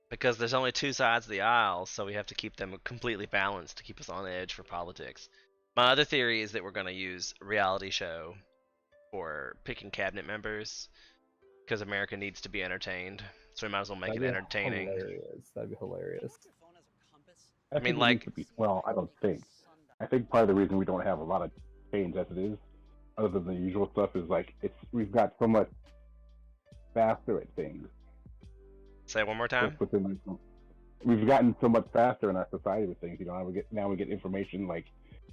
Because there's only two sides of the aisle, so we have to keep them completely balanced to keep us on edge for politics. My other theory is that we're going to use reality show for picking cabinet members, because America needs to be entertained. So we might as well make That'd it be entertaining. Hilarious. That'd be hilarious. I mean, think it like- needs to be, well, I don't think. I think part of the reason we don't have a lot of change as it is, other than the usual stuff, is like we've got so much faster at things Say it one more time. Just within like, we've gotten so much faster in our society with things. Now we get information like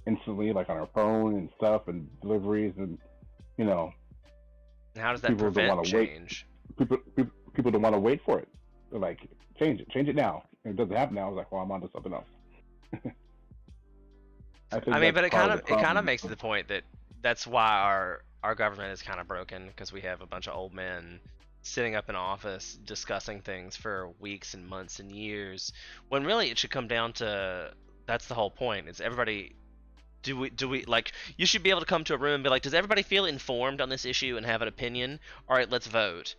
instantly, like on our phone and stuff, and deliveries, and you know, And how does that people don't prevent want to wait. change? People don't want to wait for it. They're like, change it now. And it doesn't happen now. It's like, well, I'm on to something else. I mean, but it kind of makes problem. the point that that's why our government is kind of broken, because we have a bunch of old men sitting up in office discussing things for weeks and months and years, when really it should come down to, that's the whole point, is everybody, do we like, you should be able to come to a room and be like, does everybody feel informed on this issue and have an opinion? All right, let's vote.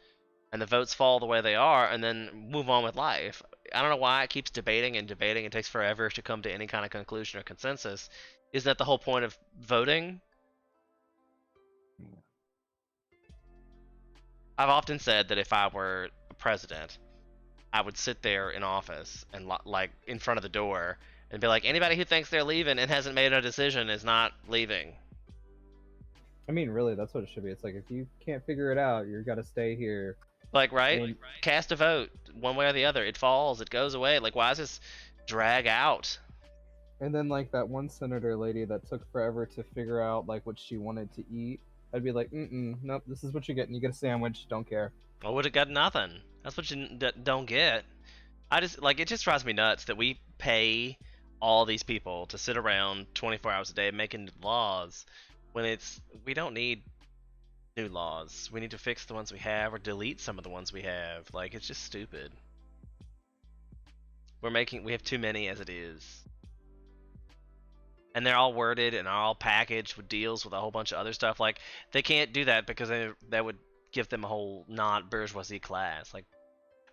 And the votes fall the way they are, and then move on with life. I don't know why it keeps debating and debating and takes forever to come to any kind of conclusion or consensus. Isn't that the whole point of voting? I've often said that if I were a president, I would sit there in office and like in front of the door and be like, anybody who thinks they're leaving and hasn't made a decision is not leaving. I mean, really, that's what it should be. It's like, if you can't figure it out, you got to stay here. Like, right? And- Cast a vote one way or the other. It falls, it goes away. Like, why does this drag out? And then, like, that one senator lady that took forever to figure out, like, what she wanted to eat, I'd be like, nope, this is what you're getting. You get a sandwich, don't care. I would have got nothing. That's what you don't get. I just, like, it just drives me nuts that we pay all these people to sit around 24 hours a day making laws when we don't need new laws. We need to fix the ones we have or delete some of the ones we have. Like, it's just stupid. We have too many as it is. And they're all worded and are all packaged with deals with a whole bunch of other stuff. Like, they can't do that because that would give them a whole non-bourgeoisie class. Like,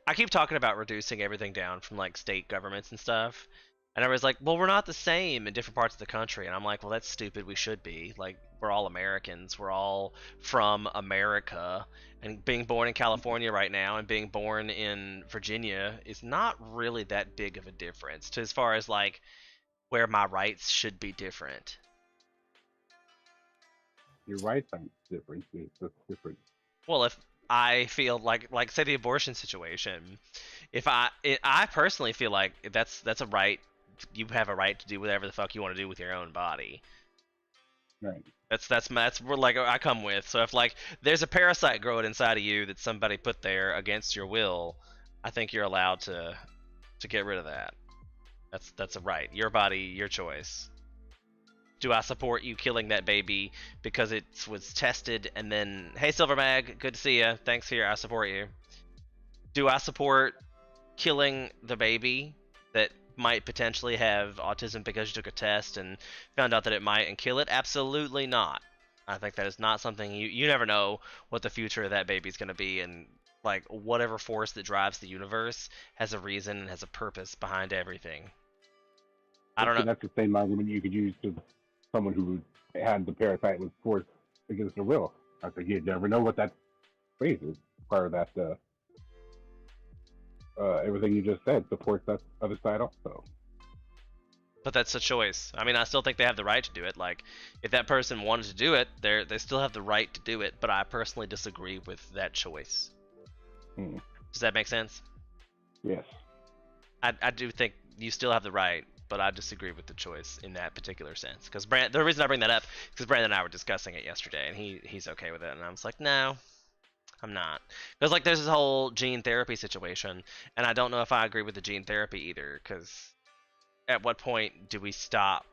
I keep talking about reducing everything down from, like, state governments and stuff. And everybody's like, well, we're not the same in different parts of the country. And I'm like, well, that's stupid. We should be. Like, we're all Americans. We're all from America. And being born in California right now and being born in Virginia is not really that big of a difference to as far as, like, where my rights should be different. Your rights aren't different. It's just different. Well, if I feel like say the abortion situation, if I personally feel like that's a right. You have a right to do whatever the fuck you want to do with your own body. Right. That's where, like, I come with. So if, like, there's a parasite growing inside of you that somebody put there against your will, I think you're allowed to get rid of that. That's a right. Your body, your choice. Do I support you killing that baby because it was tested and then, hey, Silvermag, good to see you. Thanks, here, I support you. Do I support killing the baby that might potentially have autism because you took a test and found out that it might and kill it? Absolutely not. I think that is not something you never know what the future of that baby is going to be, and like whatever force that drives the universe has a reason and has a purpose behind everything. I don't know. That's the same argument you could use to someone who had the parasite was forced against their will. I think you never know what that phrase is. Part of that, everything you just said supports that other side also. But that's a choice. I mean, I still think they have the right to do it. Like, if that person wanted to do it, they still have the right to do it. But I personally disagree with that choice. Does that make sense? Yes. I do think you still have the right, but I disagree with the choice in that particular sense. Because the reason I bring that up is because Brandon and I were discussing it yesterday, and he's okay with it, and I was like, no, I'm not. Because, like, there's this whole gene therapy situation, and I don't know if I agree with the gene therapy either. Because at what point do we stop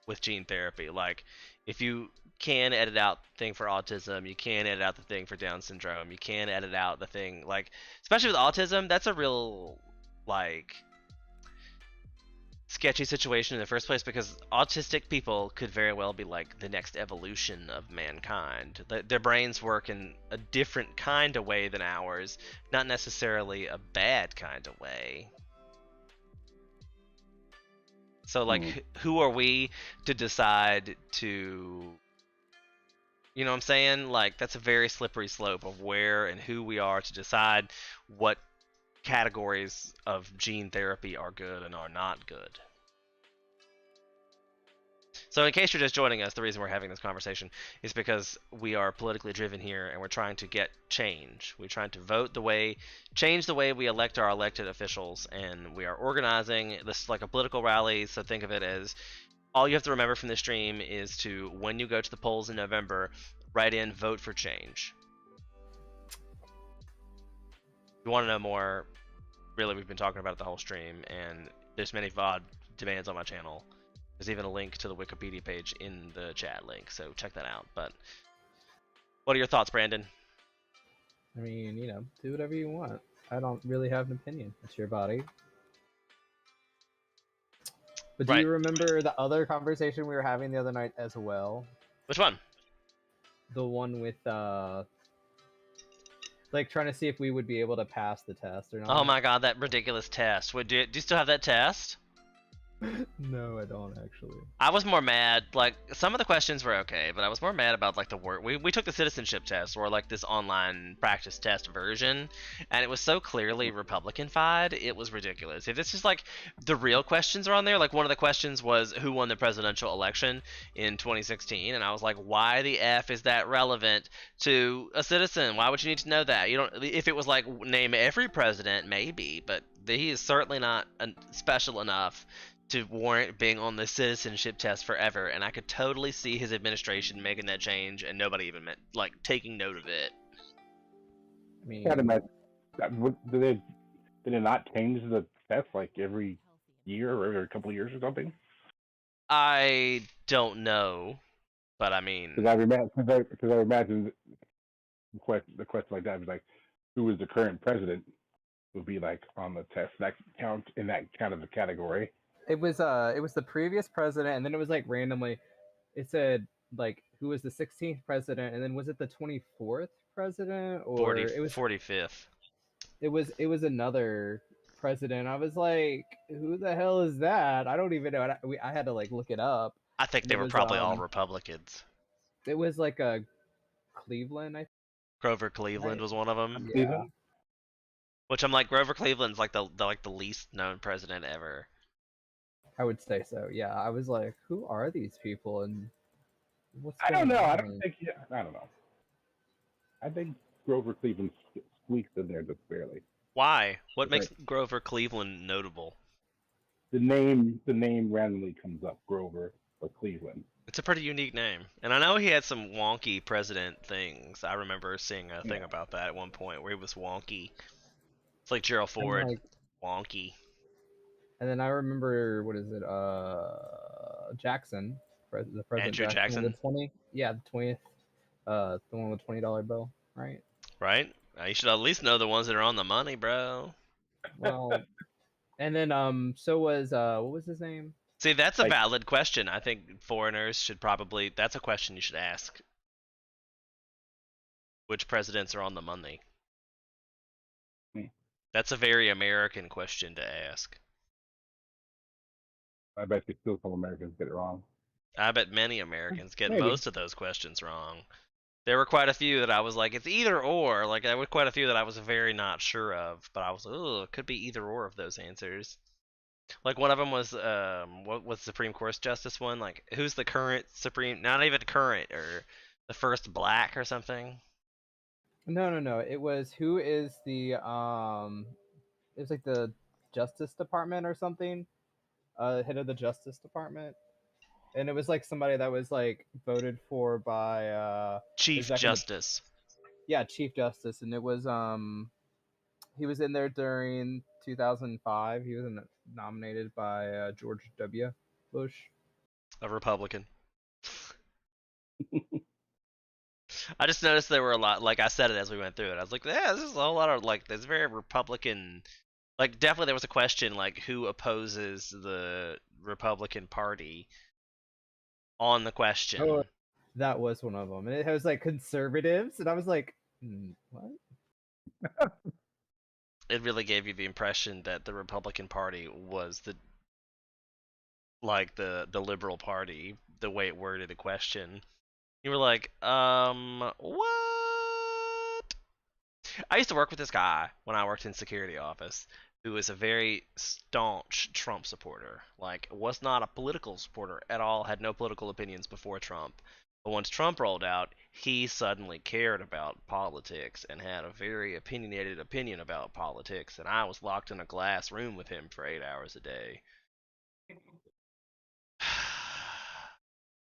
with gene therapy? Like, if you can edit out the thing for autism, you can edit out the thing for Down syndrome, you can edit out the thing, like, especially with autism, that's a real, like, sketchy situation in the first place, because autistic people could very well be like the next evolution of mankind. Their brains work in a different kind of way than ours, not necessarily a bad kind of way. So, like, who are we to decide to, you know what I'm saying? Like, that's a very slippery slope of where and who we are to decide what categories of gene therapy are good and are not good. So in case you're just joining us, the reason we're having this conversation is because we are politically driven here and we're trying to get change. We're trying to change the way we elect our elected officials, and we are organizing this like a political rally. So think of it as all you have to remember from this stream is to, when you go to the polls in November, write in "vote for change." If you want to know more, really, we've been talking about it the whole stream, and there's many VOD demands on my channel. There's even a link to the Wikipedia page in the chat link, so check that out. But what are your thoughts, Brandon? I mean, you know, do whatever you want. I don't really have an opinion. It's your body. But do Right. you remember the other conversation we were having the other night as well? Which one? The one with like trying to see if we would be able to pass the test or not. Oh my god, that ridiculous test. Wait, do you still have that test? No, I don't actually. I was more mad, like, some of the questions were okay, but I was more mad about, like, the work. We took the citizenship test, or, like, this online practice test version, and it was so clearly Republican-fied, it was ridiculous. If it's just, like, the real questions are on there, like, one of the questions was, who won the presidential election in 2016, and I was like, why the F is that relevant to a citizen? Why would you need to know that? You don't, if it was, like, name every president, maybe, but he is certainly not special enough to warrant being on the citizenship test forever, and I could totally see his administration making that change and nobody even taking note of it. I mean, Can't imagine. Did they not change the test like every year or every couple of years or something? I don't know, but I mean, Because I imagine the question like that was like, who is the current president would be like on the test that count in that kind of a category. it was the previous president, and then it was like randomly, it said like who was the 16th president, and then was it the 24th president, or it was 45th. It was another president. I was like, who the hell is that? I don't even know. I had to like look it up. I think they were probably all Republicans. It was like a Cleveland, I think. Grover Cleveland was one of them. Yeah. Which I'm like, Grover Cleveland's like the least known president ever. I would say so. Yeah, I was like, who are these people, and what's I don't know. on? I don't think. Yeah, I don't know. I think Grover Cleveland squeaks in there just barely. Why? What makes Grover Cleveland notable? The name randomly comes up, Grover or Cleveland. It's a pretty unique name, and I know he had some wonky president things. I remember seeing a thing about that at one point where he was wonky. It's like Gerald Ford, wonky. And then I remember, what is it? Jackson, the president. Andrew Jackson. The 20th, the 20th, the one with $20 bill, right? Right. You should at least know the ones that are on the money, bro. Well, and then so was what was his name? See, that's a valid question. I think foreigners should probably. That's a question you should ask. Which presidents are on the money? That's a very American question to ask. I bet you still some Americans get it wrong. I bet many Americans get most of those questions wrong. There were quite a few that I was like, it's either or. Like, there were quite a few that I was very not sure of, but I was like, oh, it could be either or of those answers. Like, one of them was, what was Supreme Court Justice one? Like, who's the current Supreme, not even current, or the first black or something? No. It was, who is the, it was like the Justice Department or something. Head of the Justice Department. And it was like somebody that was like voted for by Chief Justice. Yeah, Chief Justice, and it was he was in there during 2005. He was nominated by George W. Bush, a Republican. I just noticed there were a lot. Like, I said it as we went through it. I was like, yeah, this is a whole lot of like, there's very Republican. Like, definitely there was a question like, who opposes the Republican Party on the question. Oh, that was one of them, and it was like conservatives, and I was like, what? It really gave you the impression that the Republican Party was the liberal party, the way it worded the question. You were like, what? I used to work with this guy when I worked in security office, who is a very staunch Trump supporter. Like, was not a political supporter at all, had no political opinions before Trump. But once Trump rolled out, he suddenly cared about politics and had a very opinionated opinion about politics. And I was locked in a glass room with him for 8 hours a day.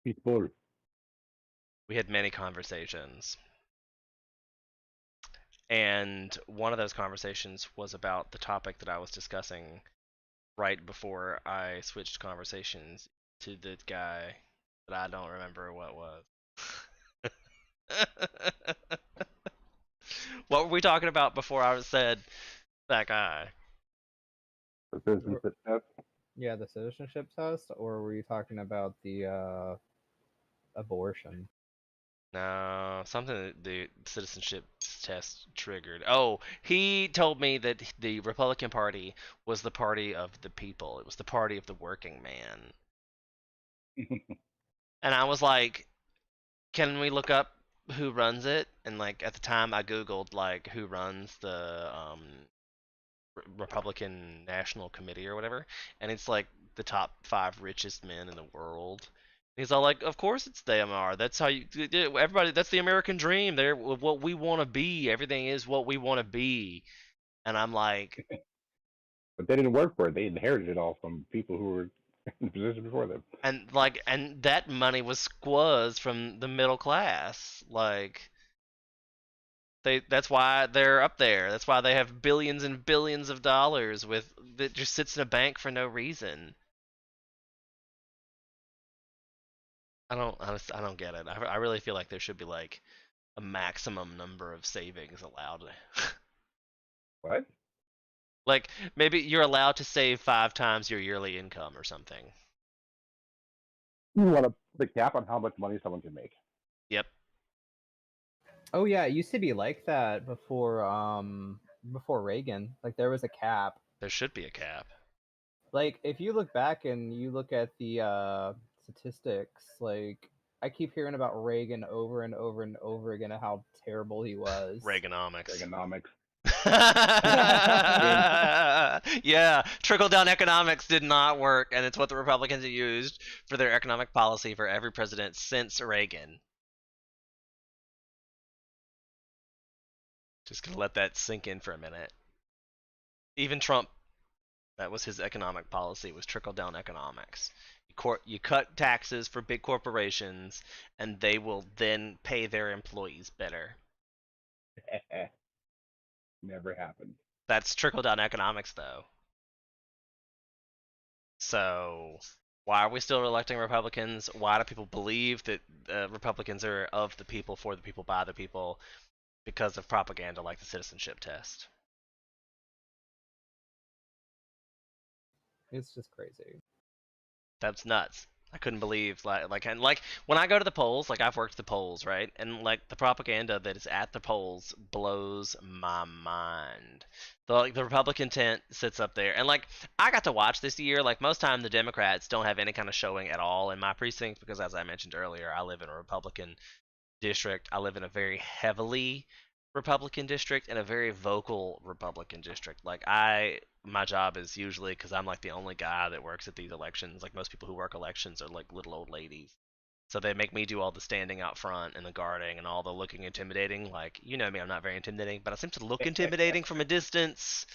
People. We had many conversations. And one of those conversations was about the topic that I was discussing right before I switched conversations to the guy that I don't remember what was. What were we talking about before I said that guy? The citizenship test. Yeah, the citizenship test, or were you talking about the abortion? No, something that the citizenship test triggered. Oh, he told me that the Republican Party was the party of the people. It was the party of the working man. And I was like, can we look up who runs it? And like at the time I googled like who runs the Republican National Committee or whatever, and it's like the top 5 richest men in the world. And he's all like, "Of course it's them are. That's how you everybody. That's the American dream. They're what we want to be. Everything is what we want to be." And I'm like, But they didn't work for it. They inherited it all from people who were in the position before them. and that money was squaws from the middle class. Like that's why they're up there. That's why they have billions and billions of dollars with that just sits in a bank for no reason. I don't get it. I really feel like there should be like a maximum number of savings allowed. What? Like maybe you're allowed to save 5 times your yearly income or something. You want to put a cap on how much money someone can make. Yep. Oh yeah, it used to be like that before Reagan. Like there was a cap. There should be a cap. Like if you look back and you look at the statistics, like I keep hearing about Reagan over and over and over again and how terrible he was. Reaganomics. Economics. Yeah, trickle down economics did not work, and it's what the Republicans have used for their economic policy for every president since Reagan. Just gonna let that sink in for a minute. Even Trump, that was his economic policy, was trickle down economics. You cut taxes for big corporations, and they will then pay their employees better. Never happened. That's trickle down economics, though. So, why are we still electing Republicans? Why do people believe that Republicans are of the people, for the people, by the people? Because of propaganda like the citizenship test. It's just crazy. That's nuts. I couldn't believe like when I go to the polls, like I've worked the polls, right? And like the propaganda that is at the polls blows my mind. The Republican tent sits up there, and like I got to watch this year. Like most time, the Democrats don't have any kind of showing at all in my precinct because, as I mentioned earlier, I live in a Republican district. I live in a very heavily Republican district and a very vocal Republican district. My job is usually because I'm like the only guy that works at these elections. Like most people who work elections are like little old ladies. So they make me do all the standing out front and the guarding and all the looking intimidating. Like, you know me, I'm not very intimidating, but I seem to look intimidating from a distance.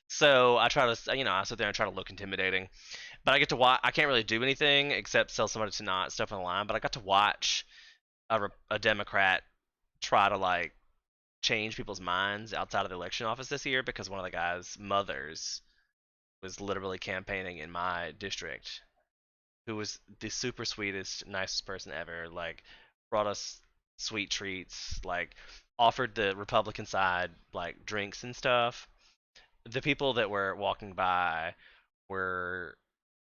So I try to, I sit there and try to look intimidating. But I get to watch. I can't really do anything except tell somebody to not step on the line. But I got to watch a Democrat try to like change people's minds outside of the election office this year because one of the guy's mothers was literally campaigning in my district, who was the super sweetest, nicest person ever. Like, brought us sweet treats, like, offered the Republican side like drinks and stuff. The people that were walking by were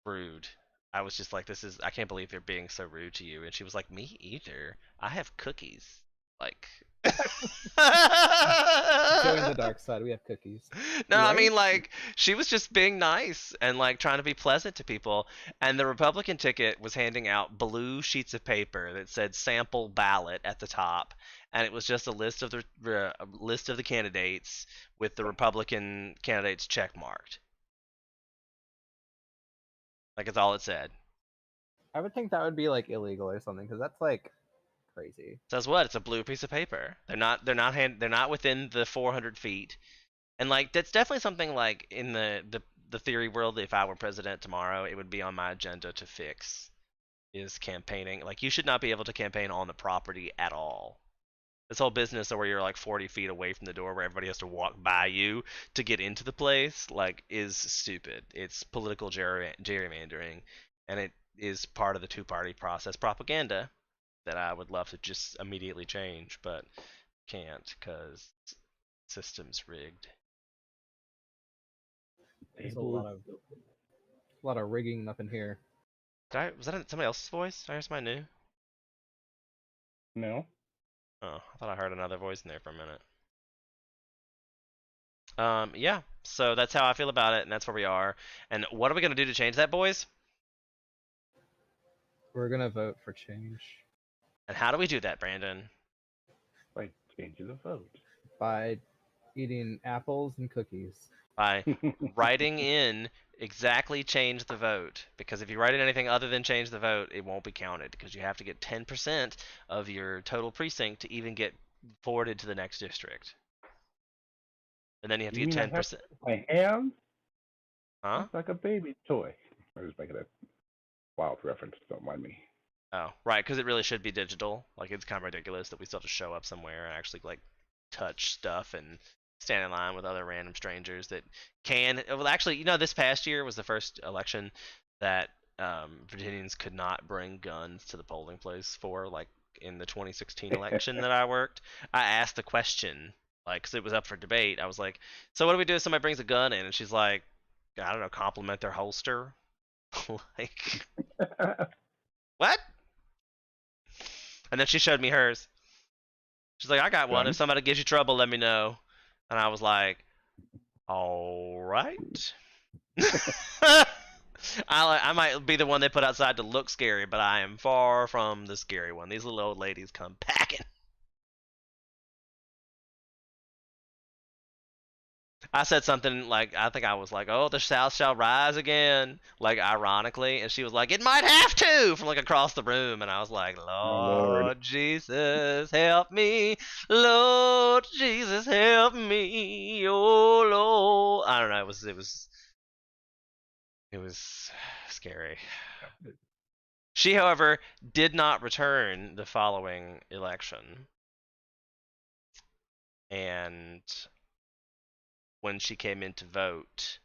rude. I was just like, I can't believe they're being so rude to you. And she was like, me either. I have cookies. Like, Join the dark side. We have cookies. No, I mean, Right? like, she was just being nice and, like, trying to be pleasant to people. And the Republican ticket was handing out blue sheets of paper that said sample ballot at the top. And it was just a list of the candidates with the Republican candidates check marked. Like, it's all it said. I would think that would be like illegal or something because that's like crazy. Says what? It's a blue piece of paper. They're not within the 400 feet. And like that's definitely something like in the theory world, if I were president tomorrow, it would be on my agenda to fix is campaigning. Like you should not be able to campaign on the property at all. This whole business where you're like 40 feet away from the door where everybody has to walk by you to get into the place, like is stupid. It's political gerrymandering, and it is part of the two-party process propaganda that I would love to just immediately change, but can't because system's rigged. There's a lot of rigging up in here. Was that somebody else's voice? Did I hear somebody new? No. Oh, I thought I heard another voice in there for a minute. Yeah, so that's how I feel about it, and that's where we are. And what are we gonna do to change that, boys? We're gonna vote for change And how do we do that, Brandon? Like changing the vote. by eating apples and cookies. By writing in exactly change the vote. Because if you write in anything other than change the vote, it won't be counted. Because you have to get 10% of your total precinct to even get forwarded to the next district. And then you have to You get mean I have 10%. to use my hands? Huh? It's like a baby toy. I was making a wild reference. Don't mind me. Oh, right, because it really should be digital. Like, it's kind of ridiculous that we still have to show up somewhere and actually, like, touch stuff and stand in line with other random strangers that can. Well, actually, this past year was the first election that Virginians could not bring guns to the polling place for, like, in the 2016 election that I worked. I asked the question, like, because it was up for debate. I was like, so what do we do if somebody brings a gun in? And she's like, I don't know, compliment their holster? Like, what? And then she showed me hers. She's like, I got one. Done. If somebody gives you trouble, let me know. And I was like, all right. I might be the one they put outside to look scary, but I am far from the scary one. These little old ladies come packing. I said something like, I think I was like, oh, the South shall rise again, like ironically, and she was like, it might have to, from like across the room, and I was like, Lord. Lord Jesus, help me, Lord Jesus, help me, oh Lord. I don't know, it was scary. She, however, did not return the following election, and when she came in to vote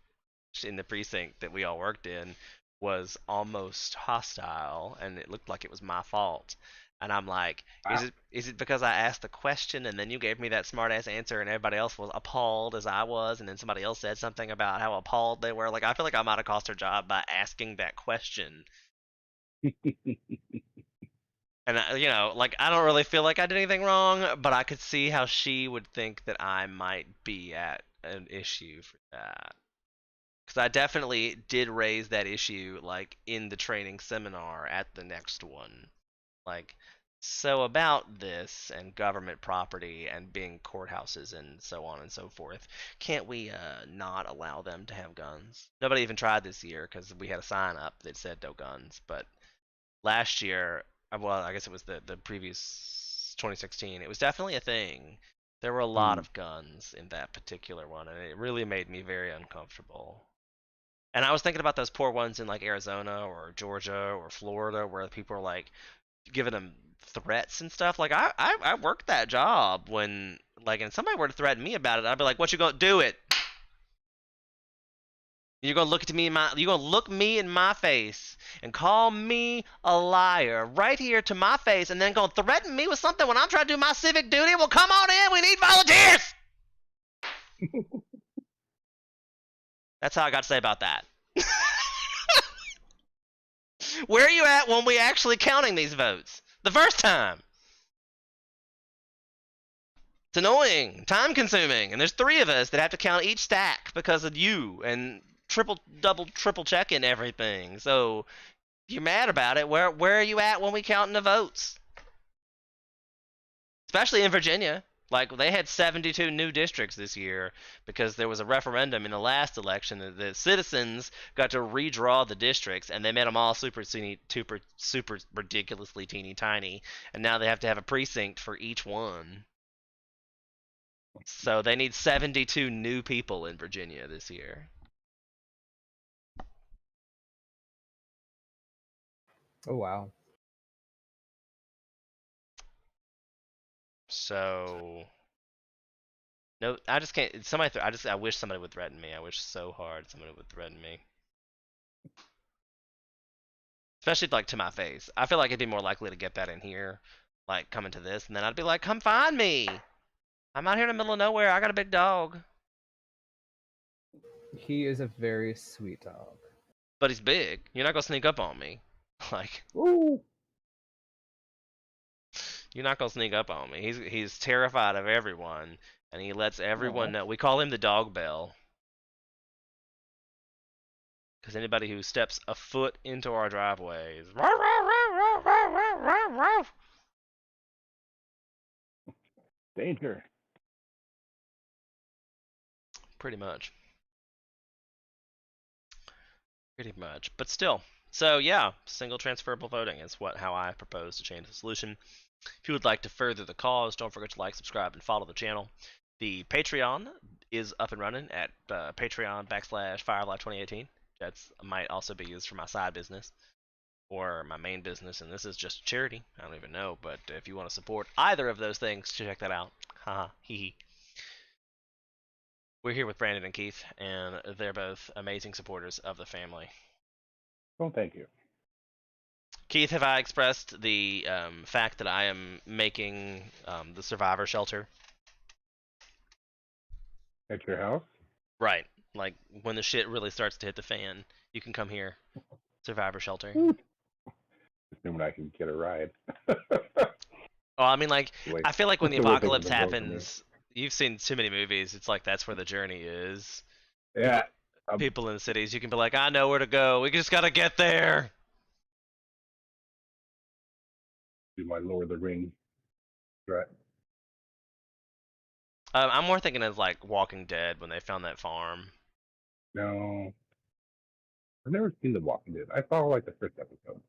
in the precinct that we all worked in was almost hostile, and it looked like it was my fault. And I'm like, Wow. is it because I asked the question and then you gave me that smart ass answer and everybody else was appalled as I was, and then somebody else said something about how appalled they were? Like, I feel like I might have cost her job by asking that question. And like, I don't really feel like I did anything wrong, but I could see how she would think that I might be at an issue for that. Because I definitely did raise that issue, like, in the training seminar at the next one. Like, so about this and government property and being courthouses and so on and so forth, can't we not allow them to have guns? Nobody even tried this year because we had a sign up that said no guns. But last year, well, I guess it was the previous 2016, it was definitely a thing. There were a lot of guns in that particular one, and it really made me very uncomfortable. And I was thinking about those poor ones in like Arizona or Georgia or Florida where people are like giving them threats and stuff. Like I worked that job when like and somebody were to threaten me about it, I'd be like, "What you gonna do it? You're gonna look me in my face and call me a liar right here to my face, and then gonna threaten me with something when I'm trying to do my civic duty? Well, come on in. We need volunteers." That's all I got to say about that. Where are you at when we actually counting these votes? The first time. It's annoying, time consuming, and there's 3 of us that have to count each stack because of you and double, triple checking everything. So if you're mad about it, where are you at when we counting the votes? Especially in Virginia. Like, they had 72 new districts this year because there was a referendum in the last election that the citizens got to redraw the districts, and they made them all super ridiculously teeny tiny, and now they have to have a precinct for each one. So they need 72 new people in Virginia this year. Oh wow. So no, I just can't. I wish somebody would threaten me. I wish so hard somebody would threaten me. Especially like to my face. I feel like I'd be more likely to get that in here, like coming to this, and then I'd be like, "Come find me! I'm out here in the middle of nowhere. I got a big dog." He is a very sweet dog. But he's big. You're not gonna sneak up on me. Like, Ooh. you're not gonna sneak up on me. He's terrified of everyone, and he lets everyone Aw. know. We call him the dog bell. Because anybody who steps a foot into our driveway is Danger. pretty much. Pretty much. But still. So yeah, single transferable voting is how I propose to change the solution. If you would like to further the cause, don't forget to like, subscribe, and follow the channel. The Patreon is up and running at Patreon/Firelight2018. That's might also be used for my side business or my main business, and this is just charity. I don't even know, but if you want to support either of those things, check that out. Haha, hee hee. We're here with Brandon and Keith, and they're both amazing supporters of the family. Well, thank you. Keith, have I expressed the fact that I am making the survivor shelter? At your house? Right. Like, when the shit really starts to hit the fan, you can come here. Survivor shelter. Ooh. Assuming I can get a ride. Oh, I mean, like, Wait, I feel like when the still will take apocalypse the vote for me. happens, you've seen too many movies. It's like that's where the journey is. Yeah. People in the cities, you can be like, I know where to go. We just gotta get there. Do my Lord of the Rings threat. I'm more thinking of like Walking Dead when they found that farm. No. I've never seen The Walking Dead. I saw like the first episode.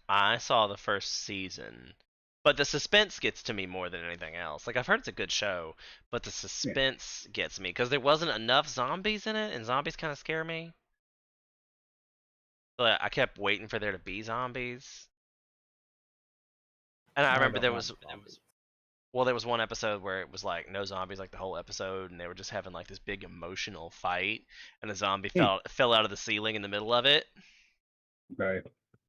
I saw the first season, but the suspense gets to me more than anything else. Like, I've heard it's a good show, but the Yeah. suspense gets me because there wasn't enough zombies in it, and zombies kind of scare me. But I kept waiting for there to be zombies. And I remember don't there like was zombies. well, there was one episode where it was like no zombies like the whole episode, and they were just having like this big emotional fight, and a zombie fell out of the ceiling in the middle of it. Right.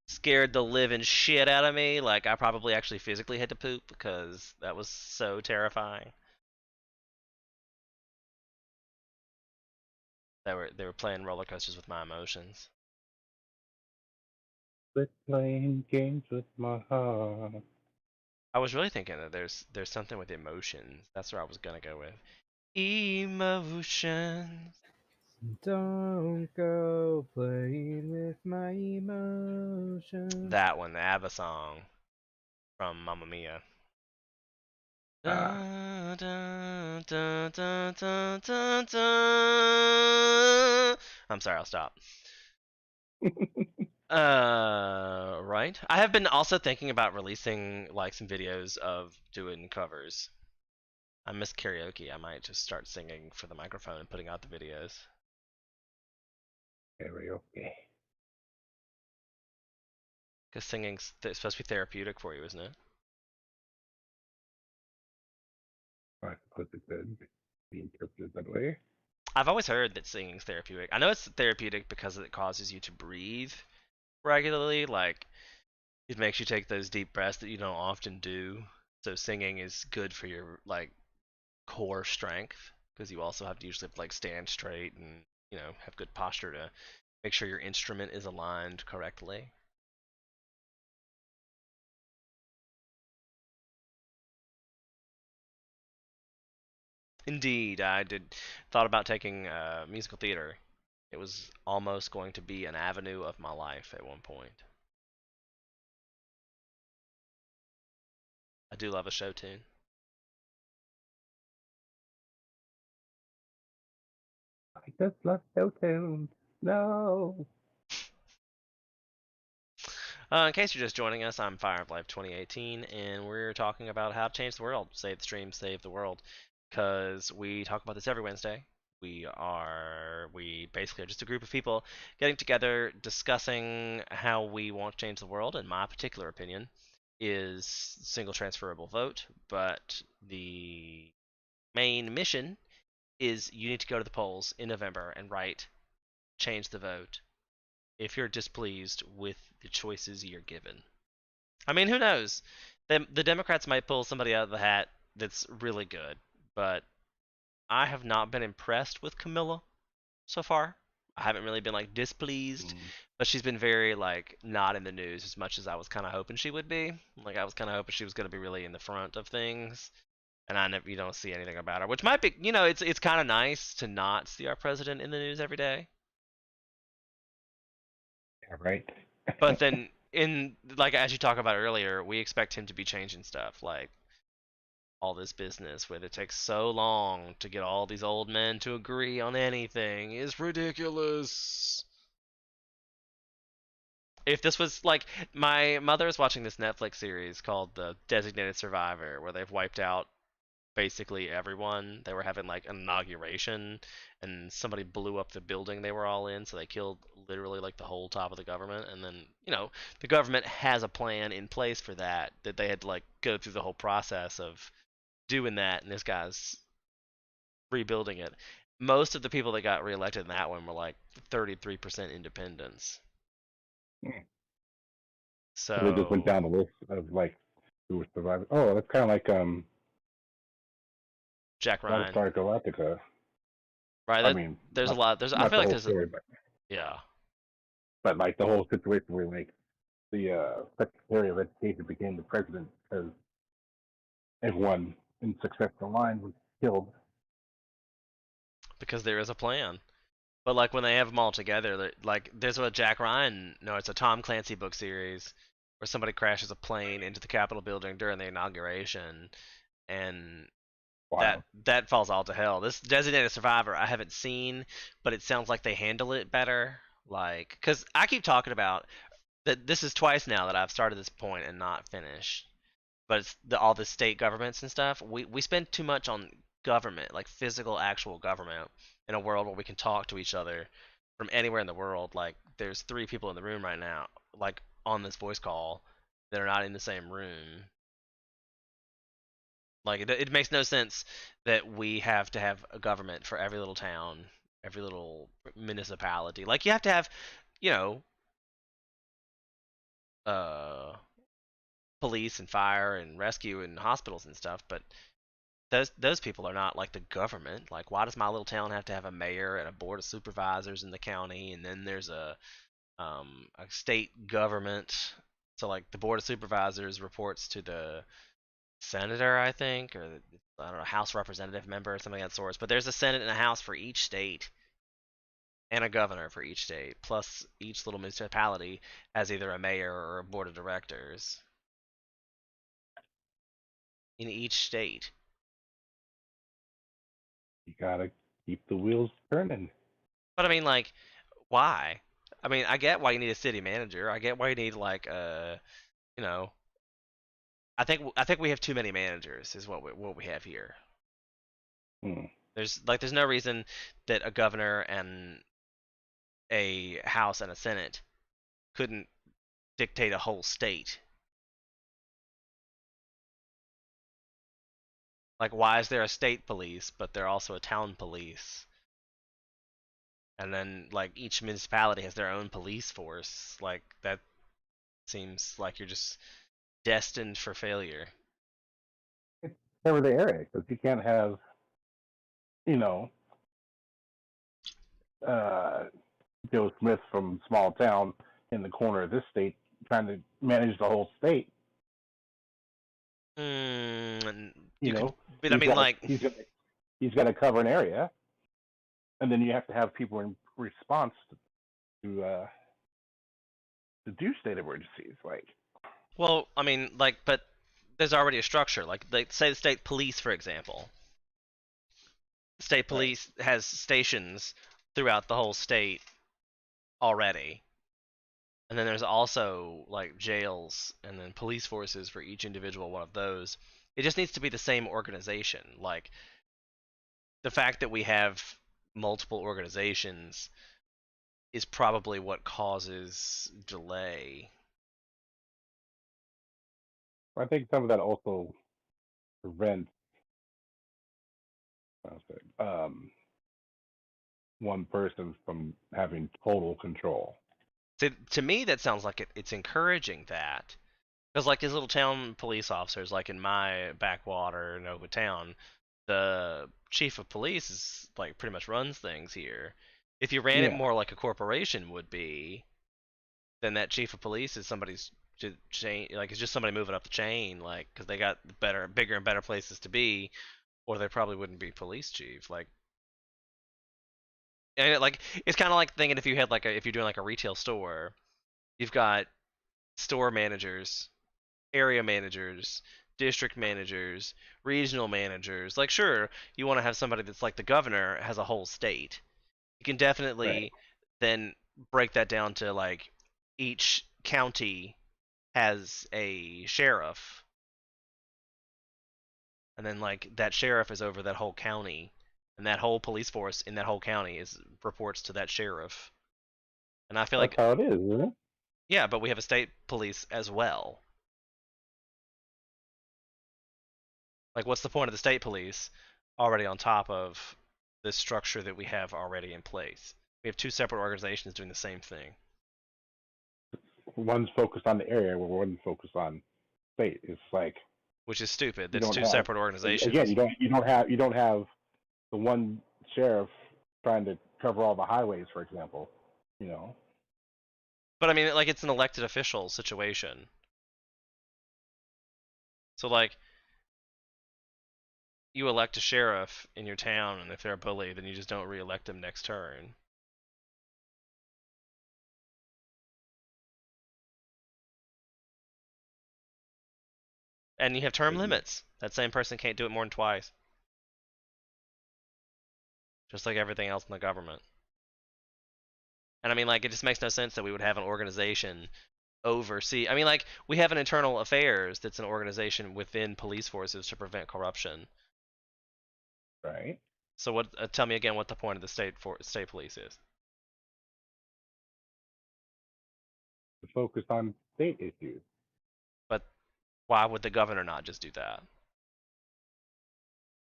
Scared the living shit out of me. Like, I probably actually physically had to poop because that was so terrifying. They were playing roller coasters with my emotions. Quit playing games with my heart. I was really thinking that there's something with emotions. That's where I was gonna go with. Emotions. Don't go playing with my emotions. That one, the ABBA song from Mamma Mia. Ah. Dun, dun, dun, dun, dun, dun, dun. I'm sorry, I'll stop. Right. I have been also thinking about releasing like some videos of doing covers. I miss karaoke. I might just start singing for the microphone and putting out the videos. Karaoke. Because singing's supposed to be therapeutic for you, isn't it? I suppose it could be interpreted that way. I've always heard that singing's therapeutic. I know it's therapeutic because it causes you to breathe regularly. Like, it makes you take those deep breaths that you don't often do. So singing is good for your like core strength because you also have to usually like stand straight and have good posture to make sure your instrument is aligned correctly. Indeed, I did thought about taking musical theater. It was almost going to be an avenue of my life at one point. I do love a show tune. I just love show tunes. No. In case you're just joining us, I'm Fire of Life 2018, and we're talking about how to change the world. Save the stream, save the world. Because we talk about this every Wednesday. We basically are just a group of people getting together, discussing how we want to change the world. And my particular opinion is single transferable vote, but the main mission is you need to go to the polls in November and write change the vote if you're displeased with the choices you're given. I mean, who knows? The Democrats might pull somebody out of the hat that's really good, but I have not been impressed with Camilla so far. I haven't really been like displeased, but she's been very like not in the news as much as I was kind of hoping she would be. Like I was kind of hoping she was going to be really in the front of things, and you don't see anything about her, which might be, it's kind of nice to not see our president in the news every day. Yeah, right. But then in like as you talked about earlier, we expect him to be changing stuff like all this business where it takes so long to get all these old men to agree on anything is ridiculous. If this was like my mother is watching this Netflix series called The Designated Survivor where they've wiped out basically everyone. They were having like an inauguration and somebody blew up the building they were all in, so they killed literally like the whole top of the government. And then, the government has a plan in place for that they had to like go through the whole process of doing that, and this guy's rebuilding it. Most of the people that got reelected in that one were like 33% independents. So they just went So down the list of like who was surviving. Oh, that's kind of like Jack Ryan, Battlestar Galactica. right? I mean, There's a lot. I not feel the like whole there's story, yeah. but like the whole situation where like the Secretary of Education became the president because everyone in successful line was killed. Because there is a plan. But like when they have them all together, like there's a Jack Ryan, no, it's a Tom Clancy book series where somebody crashes a plane into the Capitol building during the inauguration, and that Wow. that falls all to hell. This Designated Survivor I haven't seen, but it sounds like they handle it better. Like, because I keep talking about that this is twice now that I've started this point and not finished. But it's all the state governments and stuff. We spend too much on government, like physical, actual government, in a world where we can talk to each other from anywhere in the world. Like there's 3 people in the room right now, like on this voice call, that are not in the same room. Like it makes no sense that we have to have a government for every little town, every little municipality. Like you have to have, you know, uh, police and fire and rescue and hospitals and stuff, but those people are not like the government. Like, why does my little town have to have a mayor and a board of supervisors in the county, and then there's a state government? So like the board of supervisors reports to the senator, I think, or I don't know, House representative member or something of that sort. But there's a senate and a house for each state, and a governor for each state. Plus, each little municipality has either a mayor or a board of directors in each state. You gotta keep the wheels turning. But I mean, like, why? I mean, I get why you need a city manager. I get why you need like you know, I think we have too many managers is what we have here. Hmm. There's no reason that a governor and a house and a senate couldn't dictate a whole state. Like, why is there a state police but they're also a town police? And then like each municipality has their own police force. Like that seems like you're just destined for failure. It's never the area because you can't have, you know, uh, Joe Smith from small town in the corner of this state trying to manage the whole state. Mm, You you could, know, but I mean, like, he's got he's got to cover an area, and then you have to have people in response to do state emergencies. Like, Well, I mean, like, but there's already a structure. Like, say the state police, for example. State right, police has stations throughout the whole state already. And then there's also like jails and then police forces for each individual one of those. It just needs to be the same organization. Like the fact that we have multiple organizations is probably what causes delay. I think some of that also prevents one person from having total control. To me, that sounds like it's encouraging that. Because like these little town police officers, like in my backwater Nova town, the chief of police is like pretty much runs things here. If you ran it Yeah, more like a corporation would be, then that chief of police is somebody's chain, like it's just somebody moving up the chain, like because they got better, bigger and better places to be, or they probably wouldn't be police chief. Like, and like it's kind of like thinking if you had like if you're doing like a retail store, you've got store managers, area managers, district managers, regional managers. Like, sure, you want to have somebody that's like the governor has a whole state. You can right. definitely then break that down to like each county has a sheriff, and then like that sheriff is over that whole county, and that whole police force in that whole county is reports to that sheriff. And I feel That's like, how it is, isn't it? yeah, but we have a state police as well. Like, what's the point of the state police already on top of this structure that we have already in place? We have two separate organizations doing the same thing, One's focused on the area where one's focused on state. It's like which is stupid. you That's don't two have separate again, organizations. you don't have the one sheriff trying to cover all the highways, for example. You know, But I mean, like, it's an elected official situation. So, like, you elect a sheriff in your town, and if they're a bully, then you just don't re-elect them next turn. And you have term limits. That same person can't do it more than twice, just like everything else in the government. And I mean, like, it just makes no sense that we would have an organization oversee. I mean, like, we have an internal affairs that's an organization within police forces to prevent corruption. right? So, what? Tell me again what the point of the state police is. To focus on state issues. But why would the governor not just do that?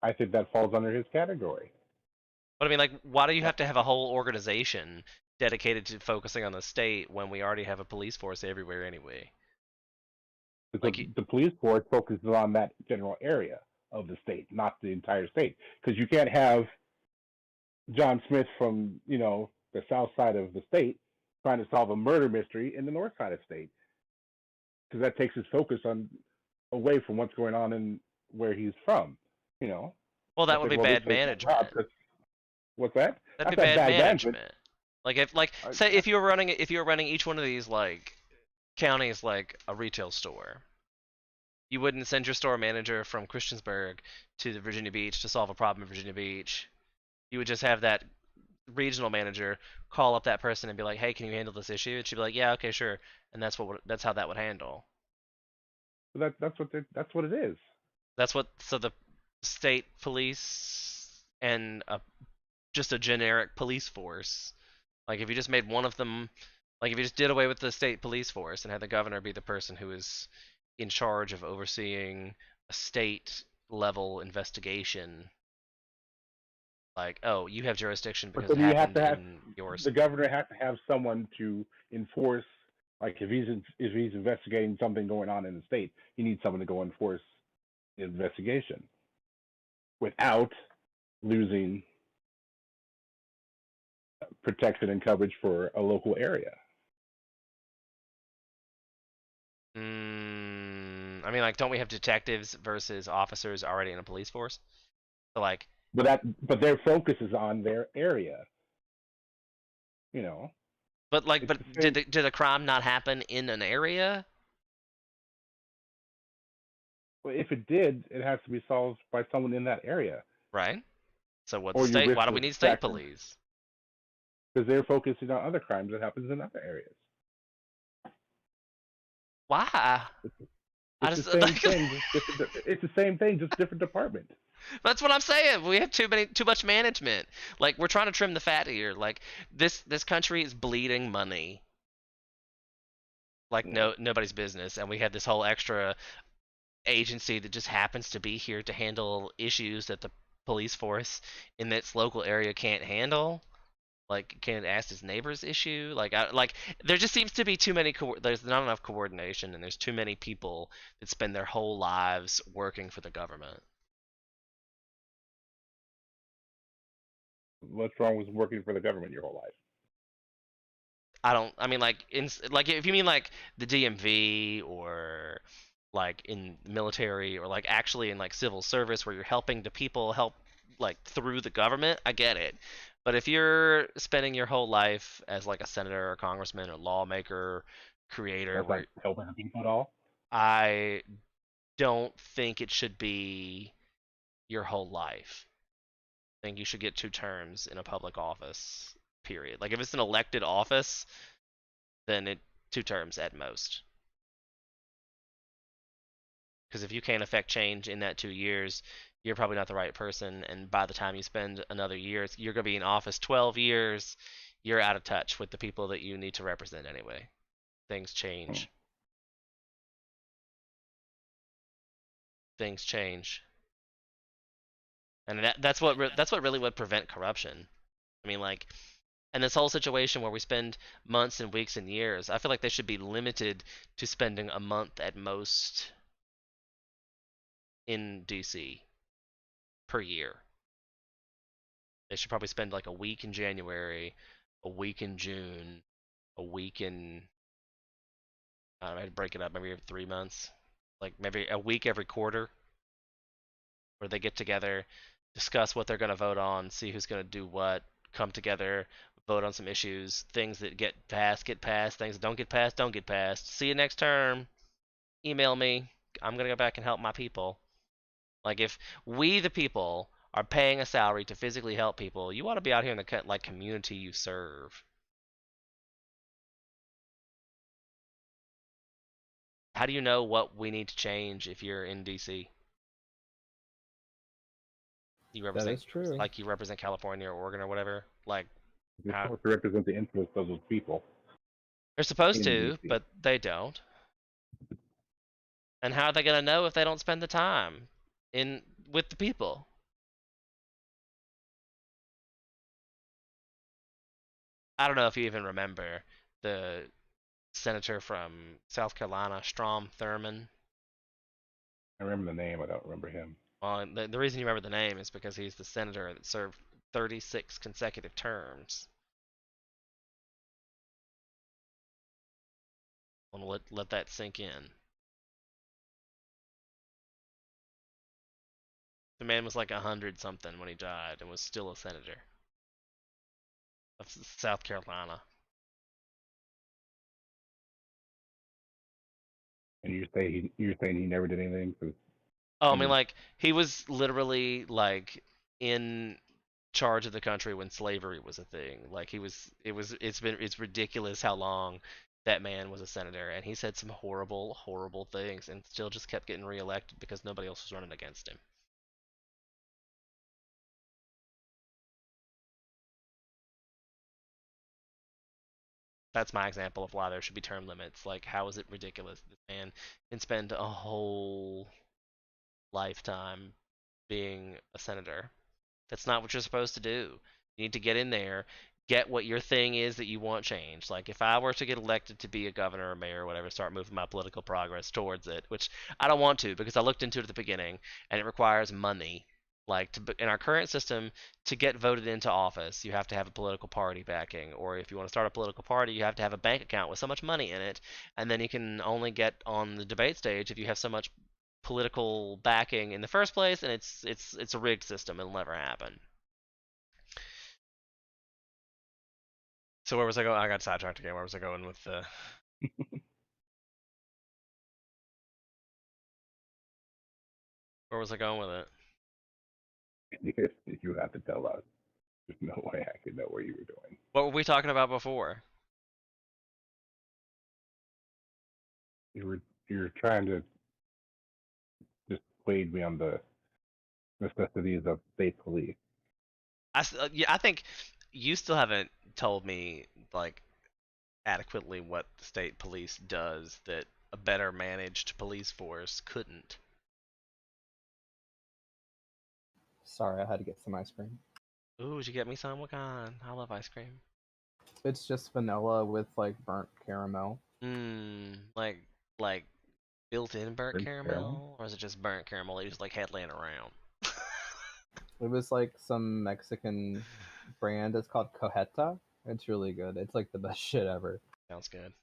I think that falls under his category. But I mean, like, why do you have to have a whole organization dedicated to focusing on the state when we already have a police force everywhere anyway? Because Like, the police force focuses on that general area of the state, not the entire state. Because you can't have John Smith from the south side of the state trying to solve a murder mystery in the north side of the state, because that takes his focus on away from what's going on in where he's from. You know, well, that that's would like, be well, this bad takes my job. management. What's that? That'd be That's not bad bad management. management. Like, if, like, I, say if you were running each one of these like counties like a retail store, you wouldn't send your store manager from Christiansburg to the Virginia Beach to solve a problem in Virginia Beach. You would just have that regional manager call up that person and be like, "Hey, can you handle this issue?" And she'd be like, "Yeah, okay, sure." And that's how that would handle. that's what it is. That's what so the state police and just a generic police force. Like if you just made one of them, like if you just did away with the state police force and had the governor be the person who is in charge of overseeing a state level investigation, like, oh, you have jurisdiction But because it then you have happened to have in yours. the governor has to have someone to enforce. Like if he's investigating something going on in the state, he needs someone to go enforce the investigation without losing protection and coverage for a local area. I mean, like, don't we have detectives versus officers already in a police force? So, like, but their focus is on their area. You know, But like, it's but the same. did a crime not happen in an area? Well, if it did, it has to be solved by someone in that area, Right. So what's or you state? risk Why do the we need state distraction police? because they're focusing on other crimes that happens in other areas. Why? I It's the just same like, thing, just different. It's the same thing, just different department. that's what I'm saying. We have too much management. Like we're trying to trim the fat here. Like this country is bleeding money like Yeah. nobody's business, and we have this whole extra agency that just happens to be here to handle issues that the police force in its local area can't handle. Like, can it ask his neighbor's issue? Like there just seems to be too many. There's not enough coordination, and there's too many people that spend their whole lives working for the government. What's wrong with working for the government your whole life? I don't. I mean, like if you mean like the DMV or like in military or like actually in like civil service where you're helping the people help like through the government, I get it. But if you're spending your whole life as like a senator or congressman or lawmaker, creator, That's where not helping the people at all. I don't think it should be your whole life. I think you should get 2 terms in a public office. Period. Like if it's an elected office, then it 2 terms at most. Because if you can't affect change in that 2 years, you're probably not the right person. And by the time you spend another year, you're going to be in office 12 years. You're out of touch with the people that you need to represent anyway. Things Hmm. change. Things change, and that's what really would prevent corruption. I mean, like, and this whole situation where we spend months and weeks and years, I feel like they should be limited to spending a month at most in DC per year. They should probably spend like a week in January, a week in June, a week in I don't know, I'd break it up maybe every 3 months, like maybe a week every quarter, where they get together, discuss what they're going to vote on, see who's going to do what, come together, vote on some issues, things that get passed, things that don't get passed. See you next term. Email me. I'm going to go back and help my people. Like if we the people are paying a salary to physically help people, you ought to be out here in the like community you serve. How do you know what we need to change if you're in DC? You That represent is true. like you represent California or Oregon or whatever. Like You're how supposed to represent the interests of those people they're supposed in to, DC. but they don't. And how are they gonna know if they don't spend the time in with the people? I don't know if you even remember the senator from South Carolina, Strom Thurmond. I remember the name. I don't remember him. Well, the reason you remember the name is because he's the senator that served 36 consecutive terms. I want to let that sink in. The man was like 100 something when he died and was still a senator of South Carolina. And you're saying he never did anything for Oh, I mean, any. like he was literally like in charge of the country when slavery was a thing. Like it's ridiculous how long that man was a senator, and he said some horrible, horrible things, and still just kept getting reelected because nobody else was running against him. That's my example of why there should be term limits. Like, how is it ridiculous this man can spend a whole lifetime being a senator? That's not what you're supposed to do. You need to get in there, get what your thing is that you want changed. Like if I were to get elected to be a governor or mayor or whatever, start moving my political progress towards it, which I don't want to because I looked into it at the beginning and it requires money. Like in our current system, to get voted into office, you have to have a political party backing, or if you want to start a political party, you have to have a bank account with so much money in it, and then you can only get on the debate stage if you have so much political backing in the first place, and it's a rigged system. It'll never happen. So where was I going? I got sidetracked again. Where was I going with the? Where was I going with it? You have to tell us. There's no way I could know where you were going. What were we talking about before? You're trying to just persuade me on the necessities of state police. Yeah, I think you still haven't told me like adequately what the state police does that a better managed police force couldn't. Sorry, I had to get some ice cream. Ooh, would you get me some? What kind? I love ice cream. It's just vanilla with like burnt caramel. Like built-in burnt Burnt caramel, caramel? or is it just burnt caramel that you just like had laying around? It was like some Mexican brand. It's called Cojeta. It's really good. It's like the best shit ever. Sounds good.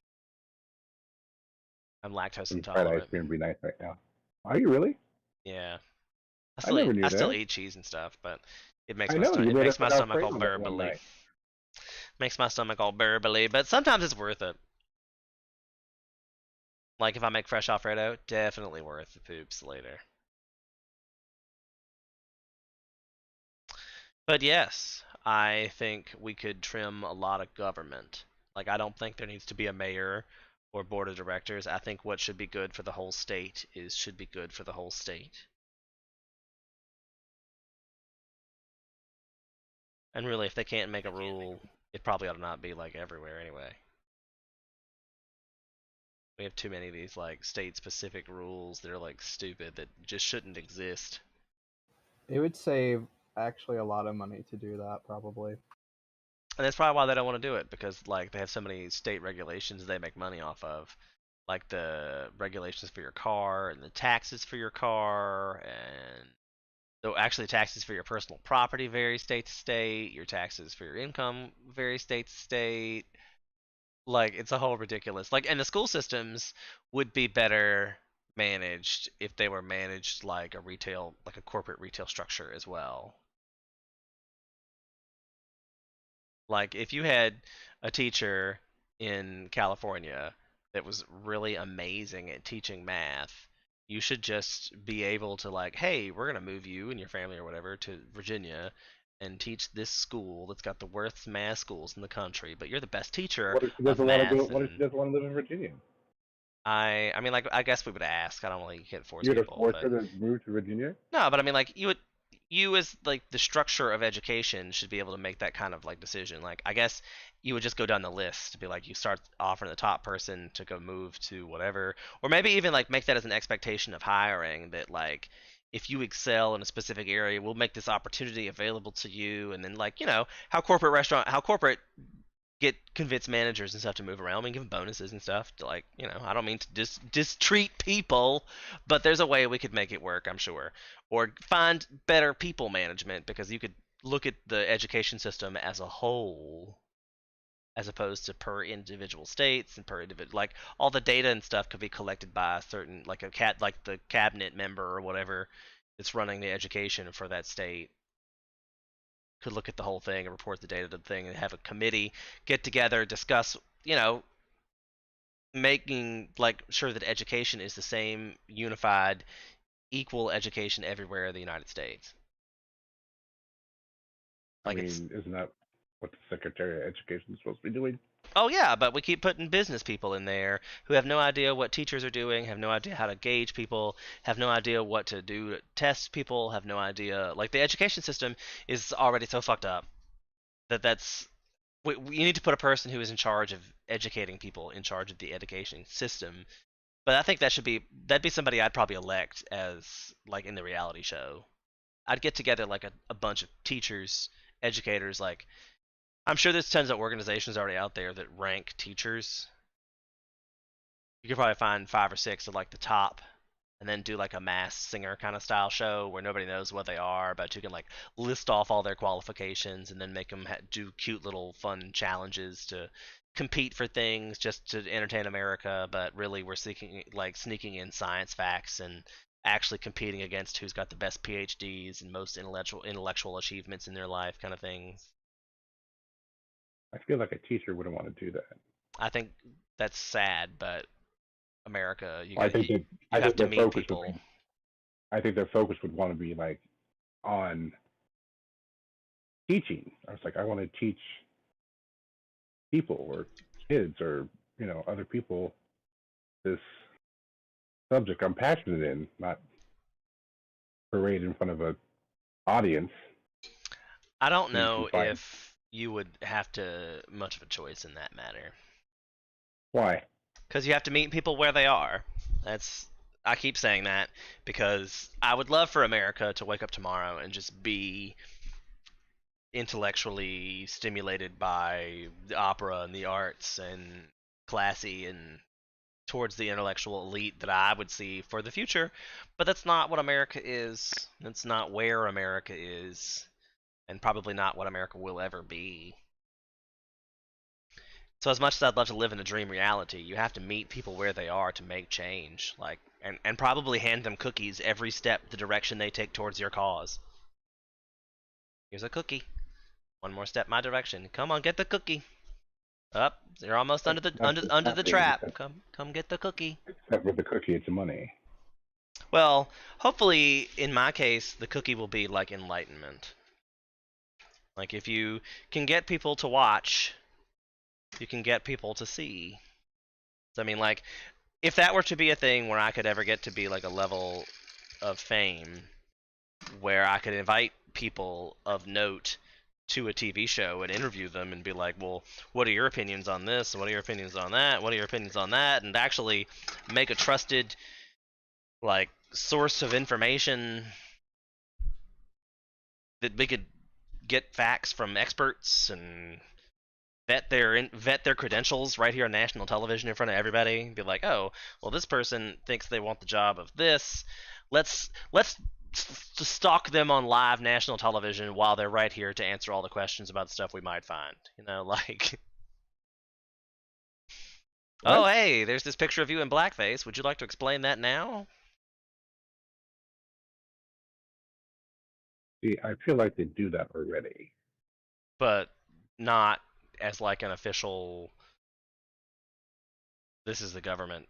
I'm lactose Some fried ice intolerant. cream would be nice right now. Are you really? Yeah. I never knew I still that. eat cheese and stuff, but it makes I my know, stomach you made us all without flavor one burbly. night. Makes my stomach all burbly, but sometimes it's worth it. Like if I make fresh Alfredo, definitely worth the poops later. But yes, I think we could trim a lot of government. Like I don't think there needs to be a mayor or board of directors. I think what should be good for the whole state should be good for the whole state. And really, if they can't make a rule, it probably ought to not be like everywhere anyway. We have too many of these like state-specific rules that are like stupid that just shouldn't exist. It would save actually a lot of money to do that, probably. And that's probably why they don't want to do it, because like they have so many state regulations they make money off of, like the regulations for your car and the taxes for your car, and so actually taxes for your personal property vary state to state. Your taxes for your income vary state to state. Like it's a whole ridiculous. Like, and the school systems would be better managed if they were managed like like a corporate retail structure as well. Like if you had a teacher in California that was really amazing at teaching math, you should just be able to like, hey, we're gonna move you and your family or whatever to Virginia and teach this school that's got the worst math schools in the country, but you're the best teacher What if she of doesn't want to do math. it? What if she And doesn't want to live in Virginia? I mean, like, I guess we would ask. I don't really can't force You'd people, force but her to move to Virginia? no, but I mean, like, you as like the structure of education should be able to make that kind of like decision. Like, I guess you would just go down the list, be like, you start offering the top person to go move to whatever, or maybe even like make that as an expectation of hiring that like. If you excel in a specific area, we'll make this opportunity available to you, and then like how corporate get convince managers and stuff to move around and give them bonuses and stuff to like I don't mean to distreat people, but there's a way we could make it work, I'm sure, or find better people management, because you could look at the education system as a whole as opposed to per individual states and per individual, like all the data and stuff could be collected by a certain like like the cabinet member or whatever that's running the education for that state could look at the whole thing and report the data to the thing and have a committee get together, discuss, making like sure that education is the same, unified, equal education everywhere in the United States. I Like it's mean, isn't that what the Secretary of Education is supposed to be doing? oh yeah, but we keep putting business people in there who have no idea what teachers are doing, have no idea how to gauge people, have no idea what to do to test people, have no idea. Like the education system is already so fucked up that's you need to put a person who is in charge of educating people in charge of the education system. But I think that'd be somebody I'd probably elect as like in the reality show. I'd get together like a bunch of teachers, educators. Like I'm sure there's tons of organizations already out there that rank teachers. You could probably find 5 or 6 of like the top, and then do like a mass singer kind of style show where nobody knows what they are, but you can like list off all their qualifications and then make them do cute little fun challenges to compete for things just to entertain America. But really, we're seeking like sneaking in science facts and actually competing against who's got the best PhDs and most intellectual achievements in their life, kind of things. I feel like a teacher wouldn't want to do that. I think that's sad, but America, I think that you I have think to their meet focus would people. be I think their focus would want to be like on teaching. I was like, I want to teach people or kids or other people this subject I'm passionate in, not parade in front of a audience I don't so you know can find if you would have to much of a choice in that matter, why. because you have to meet people where they are. That's I keep saying that because I would love for America to wake up tomorrow and just be intellectually stimulated by the opera and the arts and classy and towards the intellectual elite that I would see for the future. But that's not what America is. That's not where America is, and probably not what America will ever be. So as much as I'd love to live in a dream reality, you have to meet people where they are to make change. Like and probably hand them cookies every step the direction they take towards your cause. Here's a cookie. One more step my direction. Come on, get the cookie. Up, you're almost That's, under the that's what's under the happening trap. Come get the cookie. except with the cookie, it's money. Well, hopefully in my case the cookie will be like enlightenment. Like if you can get people to watch, you can get people to see. So, I mean, like if that were to be a thing where I could ever get to be like a level of fame where I could invite people of note to a TV show and interview them and be like, well, what are your opinions on this? What are your opinions on that? What are your opinions on that? And actually make a trusted like source of information that we could get facts from experts and vet their credentials right here on national television in front of everybody. Be like, oh, well, this person thinks they want the job of this. Let's stalk them on live national television while they're right here to answer all the questions about the stuff we might find. Like, oh, What? hey, there's this picture of you in blackface. Would you like to explain that now? See, I feel like they do that already. But not as like an official. This is the government.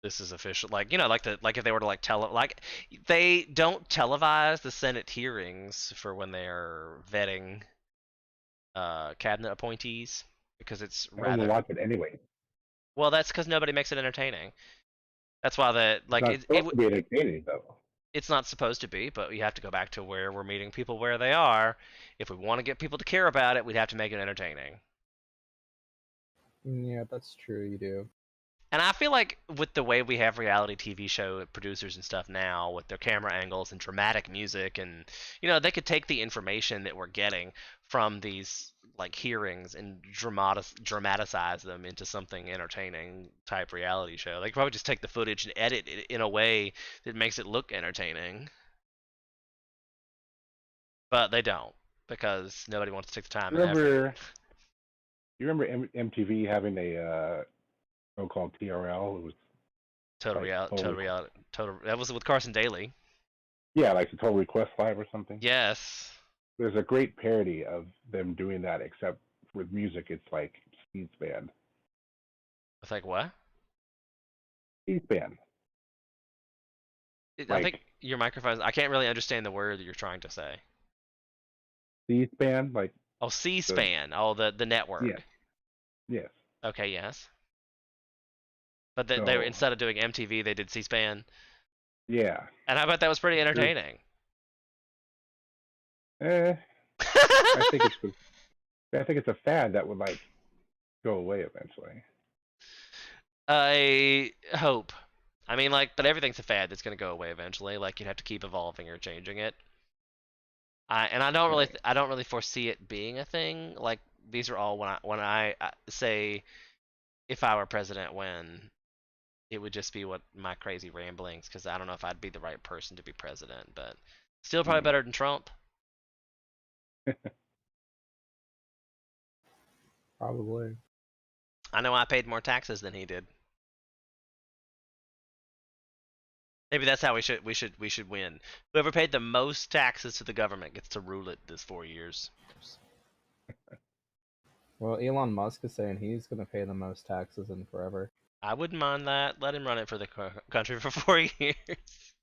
This is official. Like like if they were to like they don't televise the Senate hearings for when they are vetting cabinet appointees because it's I don't want to rather watch it anyway. well. That's because nobody makes it entertaining. That's why the It's like not supposed to be entertaining though. it's not supposed to be, but you have to go back to where we're meeting people where they are. If we want to get people to care about it, we'd have to make it entertaining. Yeah, that's true. You do. And I feel like with the way we have reality TV show producers and stuff now, with their camera angles and dramatic music, and they could take the information that we're getting from these like hearings and dramatize them into something entertaining type reality show. They could probably just take the footage and edit it in a way that makes it look entertaining, but they don't because nobody wants to take the time and effort. Remember, you remember MTV having a show called TRL? It was Total like reality, total, total reality, total. That was with Carson Daly. yeah, like the Total Request Live or something. Yes. There's a great parody of them doing that, except with music, it's like C-SPAN. It's like what? C-SPAN. I think Like your microphone. I can't really understand the word that you're trying to say. C-SPAN, like Oh, the C-SPAN. Oh, the yes, network. yes. Okay, yes. But they were So instead of doing MTV, they did C-SPAN, yeah, and I bet that was pretty there's entertaining. eh, I think it's I think it's a fad that would like go away eventually. I hope. I mean, like, but everything's a fad that's gonna go away eventually. Like, you'd have to keep evolving or changing it. Right. I don't really foresee it being a thing. Like, these are all when I say if I were president when it would just be what my crazy ramblings because I don't know if I'd be the right person to be president, but still probably Mm. better than Trump. Probably. I know I paid more taxes than he did. Maybe that's how we should win. Whoever paid the most taxes to the government gets to rule it this 4 years. Well, Elon Musk is saying he's gonna pay the most taxes in forever. I wouldn't mind that. Let him run it for the country for 4 years.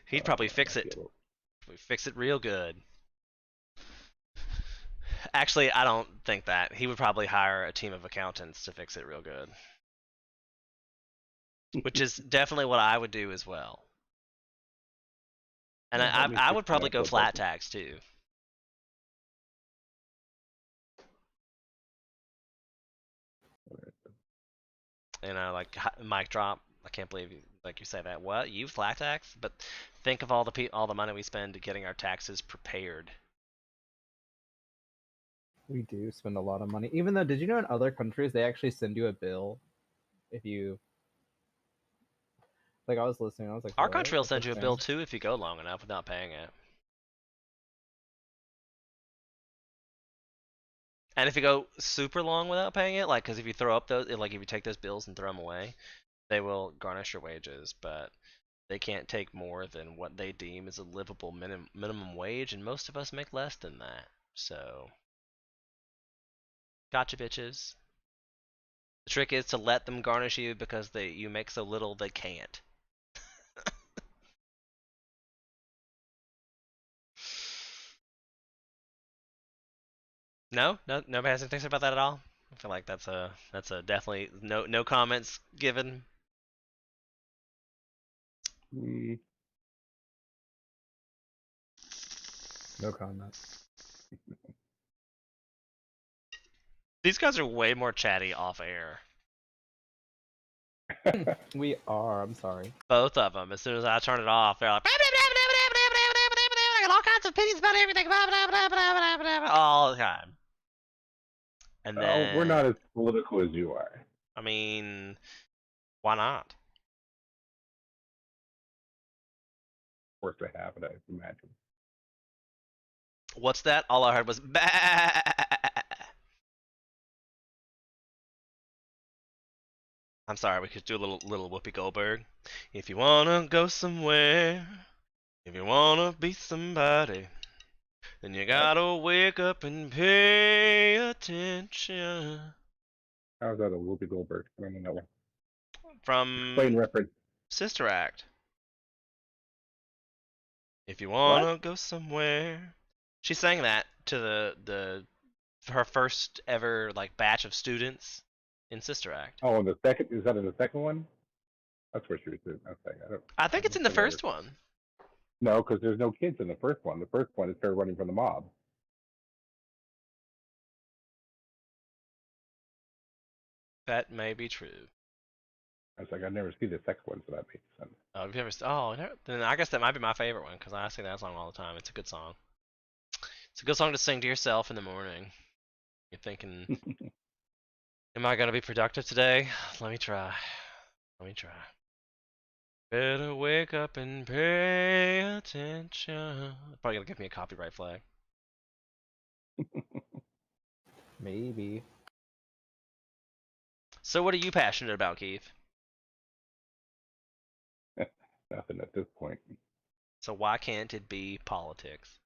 He'd probably fix Might be it. a little- Fix it real good. Actually, I don't think that. He would probably hire a team of accountants to fix it real good. Which is definitely what I would do as well. And Yeah, help me I fix would my probably go Apple flat budget. tax too. Like mic drop. I can't believe you say that. What? You flat tax? But think of all the money we spend getting our taxes prepared. We do spend a lot of money. Even though, did you know in other countries they actually send you a bill if you like? I was listening. I was like, Our what? country will That's a send you a bill thing. too if you go long enough without paying it. And if you go super long without paying it, like, because if you throw up those, like, if you take those bills and throw them away, they will garnish your wages, but they can't take more than what they deem is a livable minimum wage, and most of us make less than that. So, gotcha, bitches. The trick is to let them garnish you because you make so little they can't. No, nobody has anything to say about that at all. I feel like that's a definitely no comments given. Mm, No comment. These guys are way more chatty off air. We are. I'm sorry. Both of them. As soon as I turn it off, they're like all kinds of opinions about everything, all the time. And oh, we're not then, as political as you are. I mean, why not? Of course, they have it. I imagine. What's that? All I heard was bah. I'm sorry. We could do a little Whoopi Goldberg. If you wanna go somewhere, if you wanna be somebody, then you What? gotta wake up and pay attention. How is that a Whoopi Goldberg? I don't know. From Explain reference. Sister Act. If you What? wanna go somewhere. She sang that to the her first ever like batch of students in Sister Act. Oh, and the second is that in the second one? That's where she was doing. Okay, I I think it's don't in the think I ever. first one. No, because there's no kids in the first one. The first one is her running from the mob. That may be true. I was like, I never see the second one, so that makes sense. Oh, have you ever? Oh, no, then I guess that might be my favorite one because I sing that song all the time. It's a good song. It's a good song to sing to yourself in the morning. You're thinking, "Am I gonna be productive today? Let me try. Let me try. Better wake up and pay attention." Probably gonna give me a copyright flag. Maybe. So, what are you passionate about, Keith? Nothing at this point. So, why can't it be politics?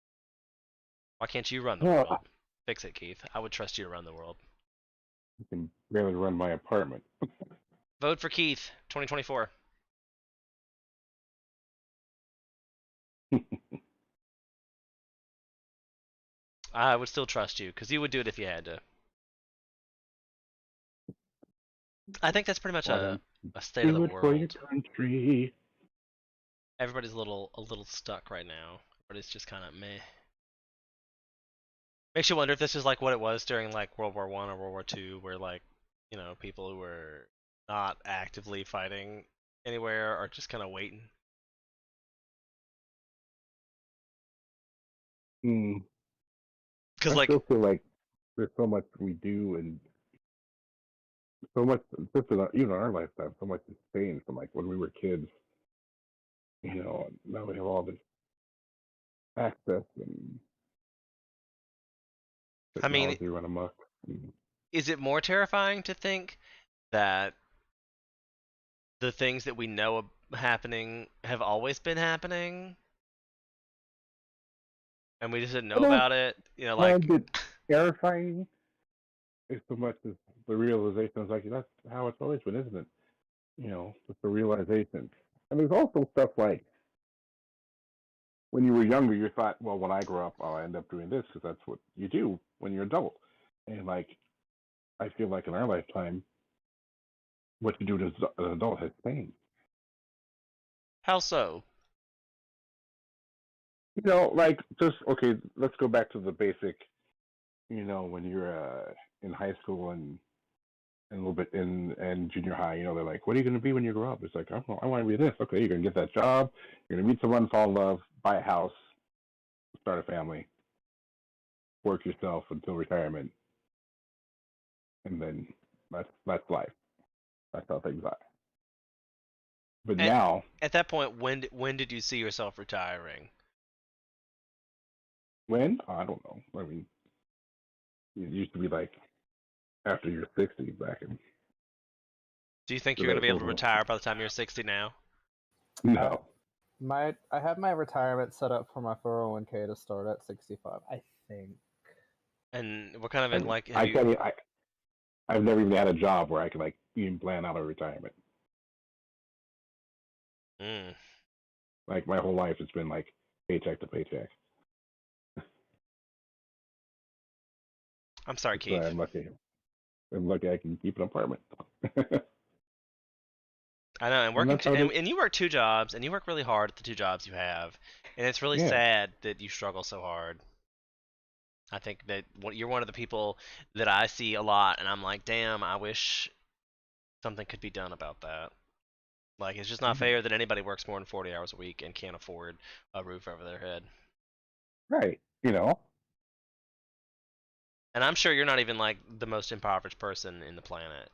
Why can't you run the Well, world? Fix it, Keith. I would trust you to run the world. I can barely run my apartment. Vote for Keith, 2024. I would still trust you because you would do it if you had to. I think that's pretty much Why don't a state of the do it for your world. country? Everybody's a little stuck right now. Everybody's just kind of meh. Makes you wonder if this is like what it was during like World War One or World War Two, where like people who were not actively fighting anywhere are just kind of waiting. Hmm. Because I like, still feel like there's so much we do and so much, just in even our lifetime, so much has changed from like when we were kids. And now we have all this access and I mean, technology run amok. And is it more terrifying to think that the things that we know happening have always been happening, and we just didn't I know don't about it. You know, like find it terrifying as so much as the realization is like that's how it's always been, isn't it? Just the realization. And there's also stuff like when you were younger, you thought, well, when I grow up, I'll end up doing this because that's what you do when you're adult. And like, I feel like in our lifetime, what you do as an adult has changed. how so? Like just okay. Let's go back to the basic. When you're in high school and a little bit in junior high, they're like, "What are you going to be when you grow up?" It's like, I want to be this." Okay, you're going to get that job. You're going to meet someone, fall in love, buy a house, start a family, work yourself until retirement, and then that's life. That's how things are. But At now, at that point, when did you see yourself retiring? when I don't know. I mean, it used to be like after you're 60 back in Do you think you're going to the be able to old. retire by the time you're 60 now? Uh, No, I have my retirement set up for my 401k to start at 65. I think. And what kind of it and like have I you? tell you, I've never even had a job where I can like even plan out a retirement. Mm, Like my whole life, it's been like paycheck to paycheck. I'm sorry, So Keith. I'm lucky. I'm lucky I can keep an apartment. I know, and And working that's two, how it is. and you work two jobs, and you work really hard at the two jobs you have, and it's really Yeah. sad that you struggle so hard. I think that you're one of the people that I see a lot, and I'm like, damn, I wish something could be done about that. Like, it's just not Mhm. fair that anybody works more than 40 hours a week and can't afford a roof over their head. Right. And I'm sure you're not even like the most impoverished person in the planet.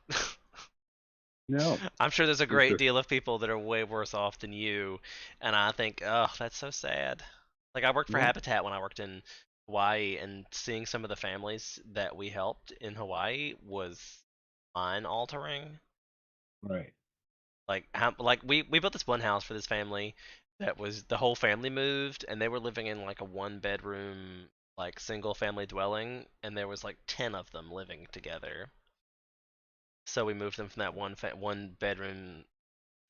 No. I'm sure there's a It's great just deal of people that are way worse off than you, and I think, oh, that's so sad. Like I worked for no. Habitat when I worked in Hawaii, and seeing some of the families that we helped in Hawaii was mind altering. Right. Like we built this one house for this family that was the whole family moved, and they were living in like a one bedroom like single family dwelling, and there was like 10 of them living together. So we moved them from that one bedroom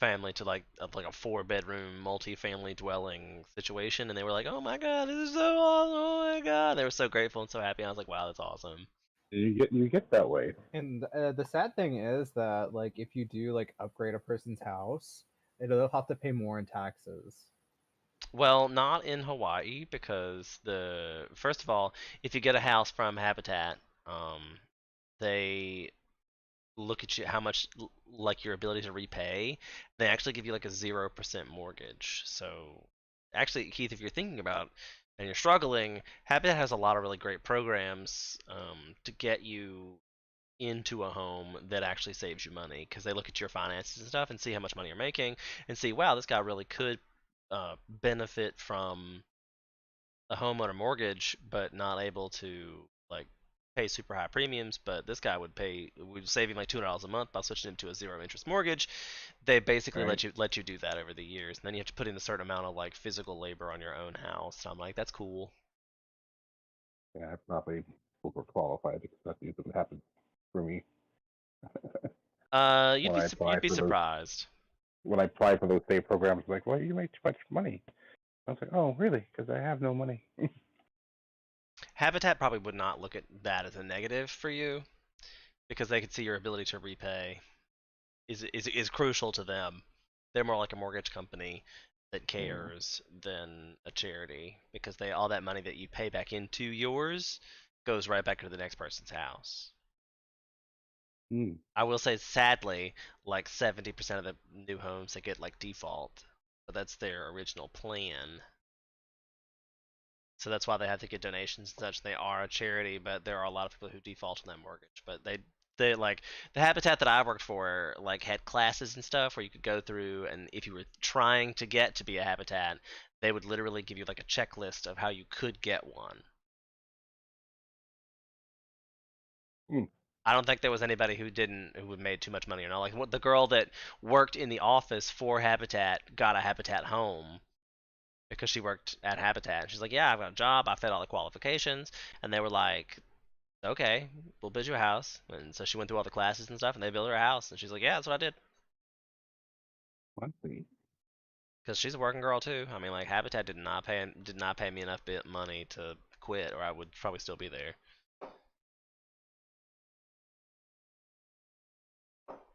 family to like a four bedroom multi-family dwelling situation, and they were like, "Oh my god, this is so awesome! Oh my god!" They were so grateful and so happy. I was like, "Wow, that's awesome." You get that way. And the sad thing is that like if you do like upgrade a person's house, they'll have to pay more in taxes. Well, not in Hawaii because the first of all, if you get a house from Habitat, they look at you how much like your ability to repay. They actually give you like a 0% mortgage. So actually, Keith, if you're thinking about and you're struggling, Habitat has a lot of really great programs to get you into a home that actually saves you money because they look at your finances and stuff and see how much money you're making and see, wow, this guy really could benefit from a homeowner mortgage, but not able to like pay super high premiums. But this guy would save him like $200 a month by switching him to a zero interest mortgage. They basically Right. let you do that over the years, and then you have to put in a certain amount of like physical labor on your own house. So I'm like, that's cool. Yeah, I probably overqualified because that's usually what happens for me You'd when be I apply you'd be for those. surprised. When I apply for those state programs, like, well, you make too much money. I was like, oh, really? Because I have no money. Habitat probably would not look at that as a negative for you because they could see your ability to repay is crucial to them. They're more like a mortgage company that Mm. cares than a charity because they all that money that you pay back into yours goes right back to the next person's house. Mm. I will say sadly, like 70% of the new homes they get like default. But that's their original plan. So that's why they have to get donations and such. They are a charity, but there are a lot of people who default on that mortgage. But they like the habitat that I worked for like had classes and stuff where you could go through, and if you were trying to get to be a habitat, they would literally give you like a checklist of how you could get one. Mm. I don't think there was anybody who made too much money or not. Like the girl that worked in the office for Habitat got a Habitat home because she worked at Habitat. And she's like, yeah, I've got a job. I fit all the qualifications, and they were like, okay, we'll build you a house. And so she went through all the classes and stuff, and they built her a house. And she's like, yeah, that's what I did. Let's see. Because she's a working girl too. I mean, like Habitat did not pay me enough money to quit, or I would probably still be there.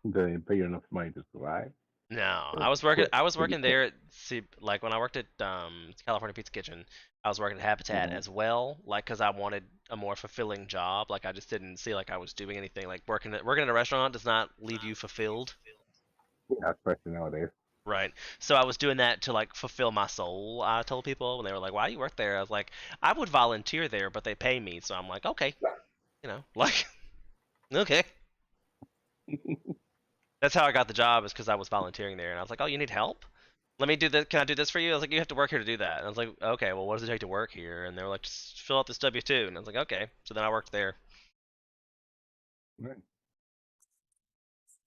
Do they pay you enough money to survive? No, Or I was working. quit? I was Maybe working quit. there. Like when I worked at California Pizza Kitchen, I was working at Habitat Mhm. as well. Like, cause I wanted a more fulfilling job. Like, I just didn't see like I was doing anything. Like working in a restaurant does not leave you fulfilled, Yeah, especially nowadays. right? So I was doing that to like fulfill my soul. I told people when they were like, "Why do you work there?" I was like, "I would volunteer there, but they pay me." So I'm like, "Okay, like, okay." That's how I got the job, is because I was volunteering there, and I was like, "Oh, you need help? Let me do this. Can I do this for you?" I was like, "You have to work here to do that." And I was like, "Okay, well, what does it take to work here?" And they were like, "Just fill out this W-2." And I was like, "Okay." So then I worked there, Right.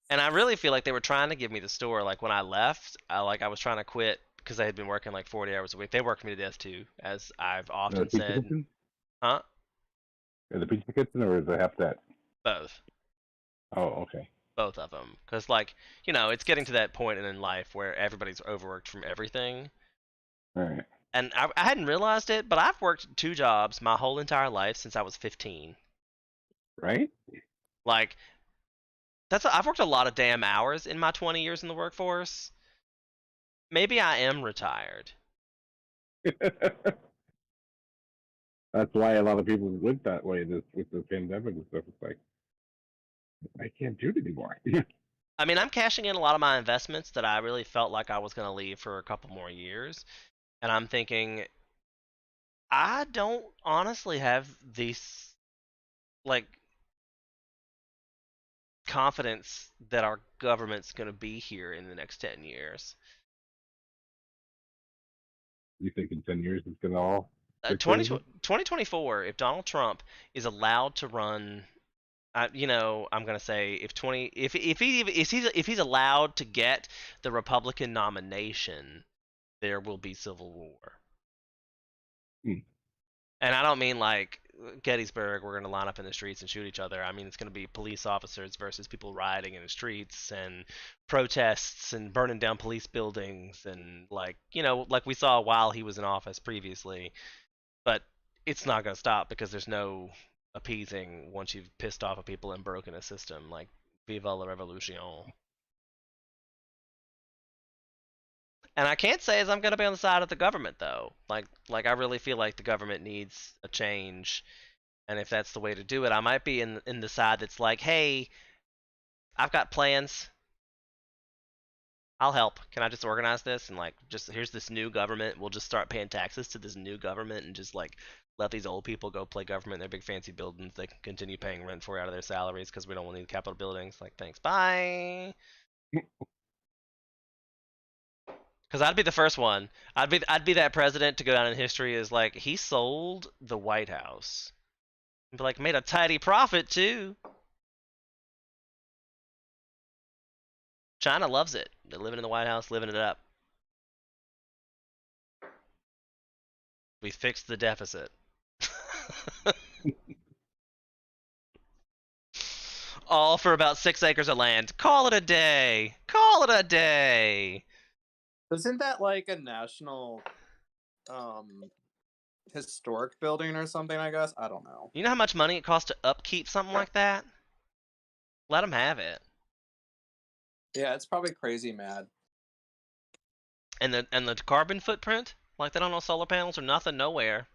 and I really feel like they were trying to give me the store. Like when I left, I was trying to quit because I had been working like 40 hours a week. They worked me to death too, as I've The often pizza said. kitchen? Huh? Is the pizza kitchen or is it half that? Both. Oh, okay. Both of them. Because like it's getting to that point in life where everybody's overworked from everything. All right. And I hadn't realized it, but I've worked two jobs my whole entire life since I was 15. Right? Like I've worked a lot of damn hours in my 20 years in the workforce. Maybe I am retired. That's why a lot of people went that way this with the pandemic and stuff. It's like I can't do it anymore. I mean, I'm cashing in a lot of my investments that I really felt like I was going to leave for a couple more years. And I'm thinking, I don't honestly have these, like, confidence that our government's going to be here in the next 10 years. You think in 10 years it's gonna all Uh, fix 20, everything? 2024, if Donald Trump is allowed to run, I'm gonna say if 20, if he's allowed to get the Republican nomination, there will be civil war. Hmm. And I don't mean like Gettysburg, we're gonna line up in the streets and shoot each other. I mean it's gonna be police officers versus people rioting in the streets, and protests and burning down police buildings, and like we saw while he was in office previously. But it's not going to stop because there's no appeasing once you've pissed off of people and broken a system. Like, viva la revolution. And I can't say as I'm going to be on the side of the government though. Like I really feel like the government needs a change, and if that's the way to do it, I might be in the side that's like, hey, I've got plans. I'll help. Can I just organize this, and like just here's this new government. We'll just start paying taxes to this new government and just like let these old people go play government in their big fancy buildings they can continue paying rent for out of their salaries because we don't want to need capital buildings. Like thanks, bye. Because I'd be the first one. I'd be that president to go down in history as like he sold the White House. But like made a tidy profit too. China loves it. They're living in the White House, living it up. We fixed the deficit. All for about 6 acres of land. Call it a day. Call it a day. Isn't that like a national um historic building or something, I guess? I don't know. You know how much money it costs to upkeep something like that? Let them have it. Yeah, it's probably crazy mad. And the carbon footprint? Like they don't know solar panels or nothing, nowhere.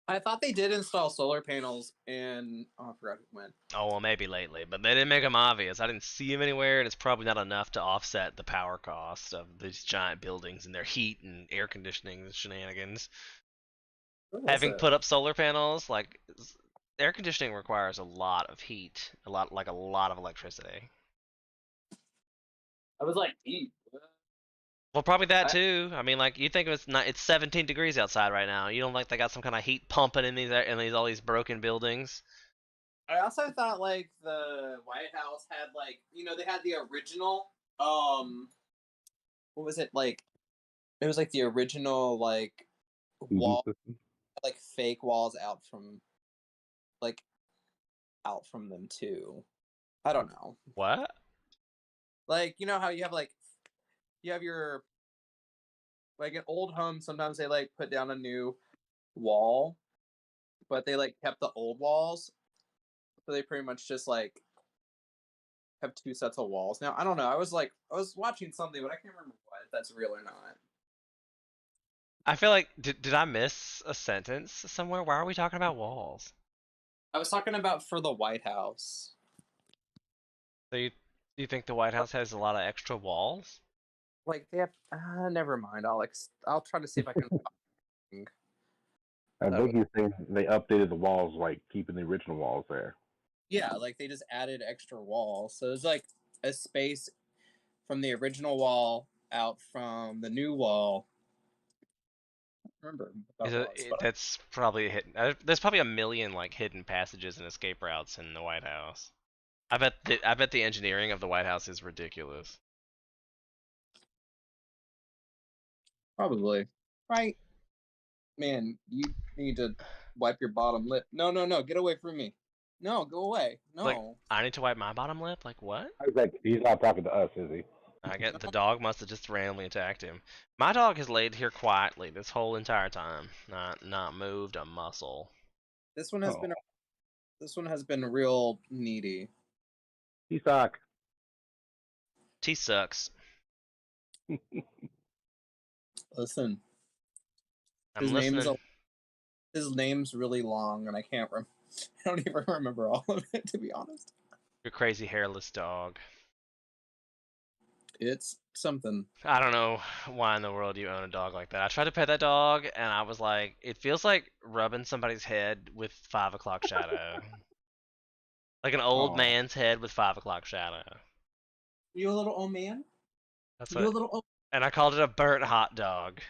I thought they did install solar panels in I forgot when. Oh, well, maybe lately, but they didn't make them obvious. I didn't see them anywhere, and it's probably not enough to offset the power cost of these giant buildings and their heat and air conditioning shenanigans. What was Having it? put up solar panels, like air conditioning requires a lot of heat, a lot of electricity. I was like, eat. Well, probably that too. I mean, like you think it's 17 degrees outside right now. You don't like they got some kind of heat pumping in these all these broken buildings. I also thought like the White House had like they had the original what was it like? It was like the original like Mhm. wall like fake walls like out from them too. I don't know. What? Like how you have you have your like an old home. Sometimes they like put down a new wall, but they like kept the old walls, so they pretty much just like have two sets of walls. Now I don't know. I was watching something, but I can't remember what if that's real or not. I feel like did I miss a sentence somewhere? Why are we talking about walls? I was talking about for the White House. So you think the White House has a lot of extra walls? Like they have. Never mind. I'll try to see if I can. Find I that. think he's saying they updated the walls, like keeping the original walls there. Yeah, like they just added extra walls, so there's like a space from the original wall out from the new wall. I don't remember what that was, but That's probably hidden. There's probably a million like hidden passages and escape routes in the White House. I bet the engineering of the White House is ridiculous. probably right. Man, you need to wipe your bottom lip. No, no, no, get away from me. No, go away. Like No. I need to wipe my bottom lip? Like what? I was like, he's not talking to us, is he? I get the No. dog must have just randomly attacked him. My dog has laid here quietly this whole entire time, not moved a muscle. This one has Oh, been this one has been real needy. he sucks. T sucks. Listen, I'm his name is listening. a his name's really long, and I can't I don't even remember all of it to be honest. Your crazy hairless dog. It's something. I don't know why in the world you own a dog like that. I tried to pet that dog and I was like, it feels like rubbing somebody's head with 5 o'clock shadow. Like an old Oh, man's head with 5 o'clock shadow. You a little old man? That's You a what, little old? and I called it a burnt hot dog.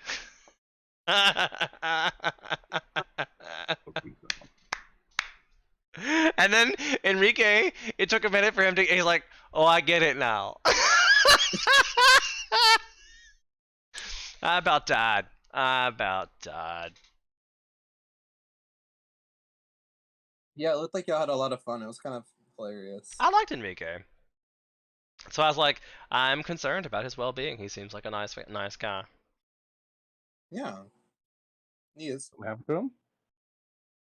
And then Enrique, it took a minute for him to. He's like, "Oh, I get it now." I about died. I about died. Yeah, it looked like y'all had a lot of fun. It was kind of hilarious. I liked Enrique, so I was like, I'm concerned about his well-being. He seems like a nice guy. Yeah, he is. what happened to him?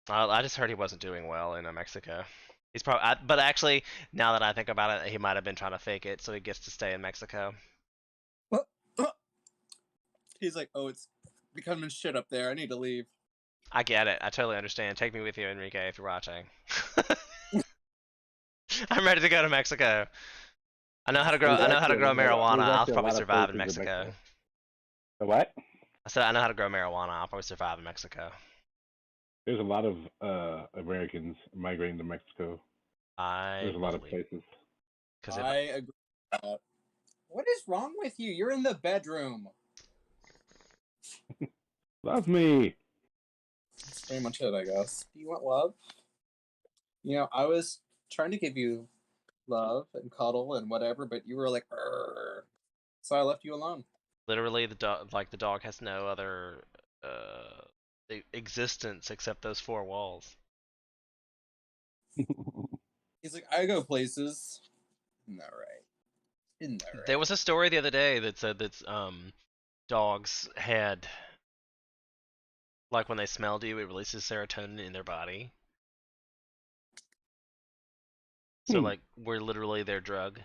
I just heard he wasn't doing well in Mexico. He's probably, but actually, now that I think about it, he might have been trying to fake it so he gets to stay in Mexico. He's like, oh, it's becoming shit up there. I need to leave. I get it. I totally understand. Take me with you, Enrique, if you're watching. I'm ready to go to Mexico. I know how to grow. I know how to grow marijuana. There's I'll actually a probably lot of survive in places Mexico. The what? I said I know how to grow marijuana. I'll probably survive in Mexico. There's a lot of Americans migrating to Mexico. I There's a lot of believe places. because I agree with that. What is wrong with you? You're in the bedroom. Love me. That's pretty much it, I guess. Do you want love? I was trying to give you love and cuddle and whatever, but you were like, "Arr." So I left you alone. literally the dog has no other existence except those four walls. He's like, I go places. Isn't that right? Isn't that There right? was a story the other day that said that dogs had like when they smelled you, it releases serotonin in their body. So like we're literally their drug.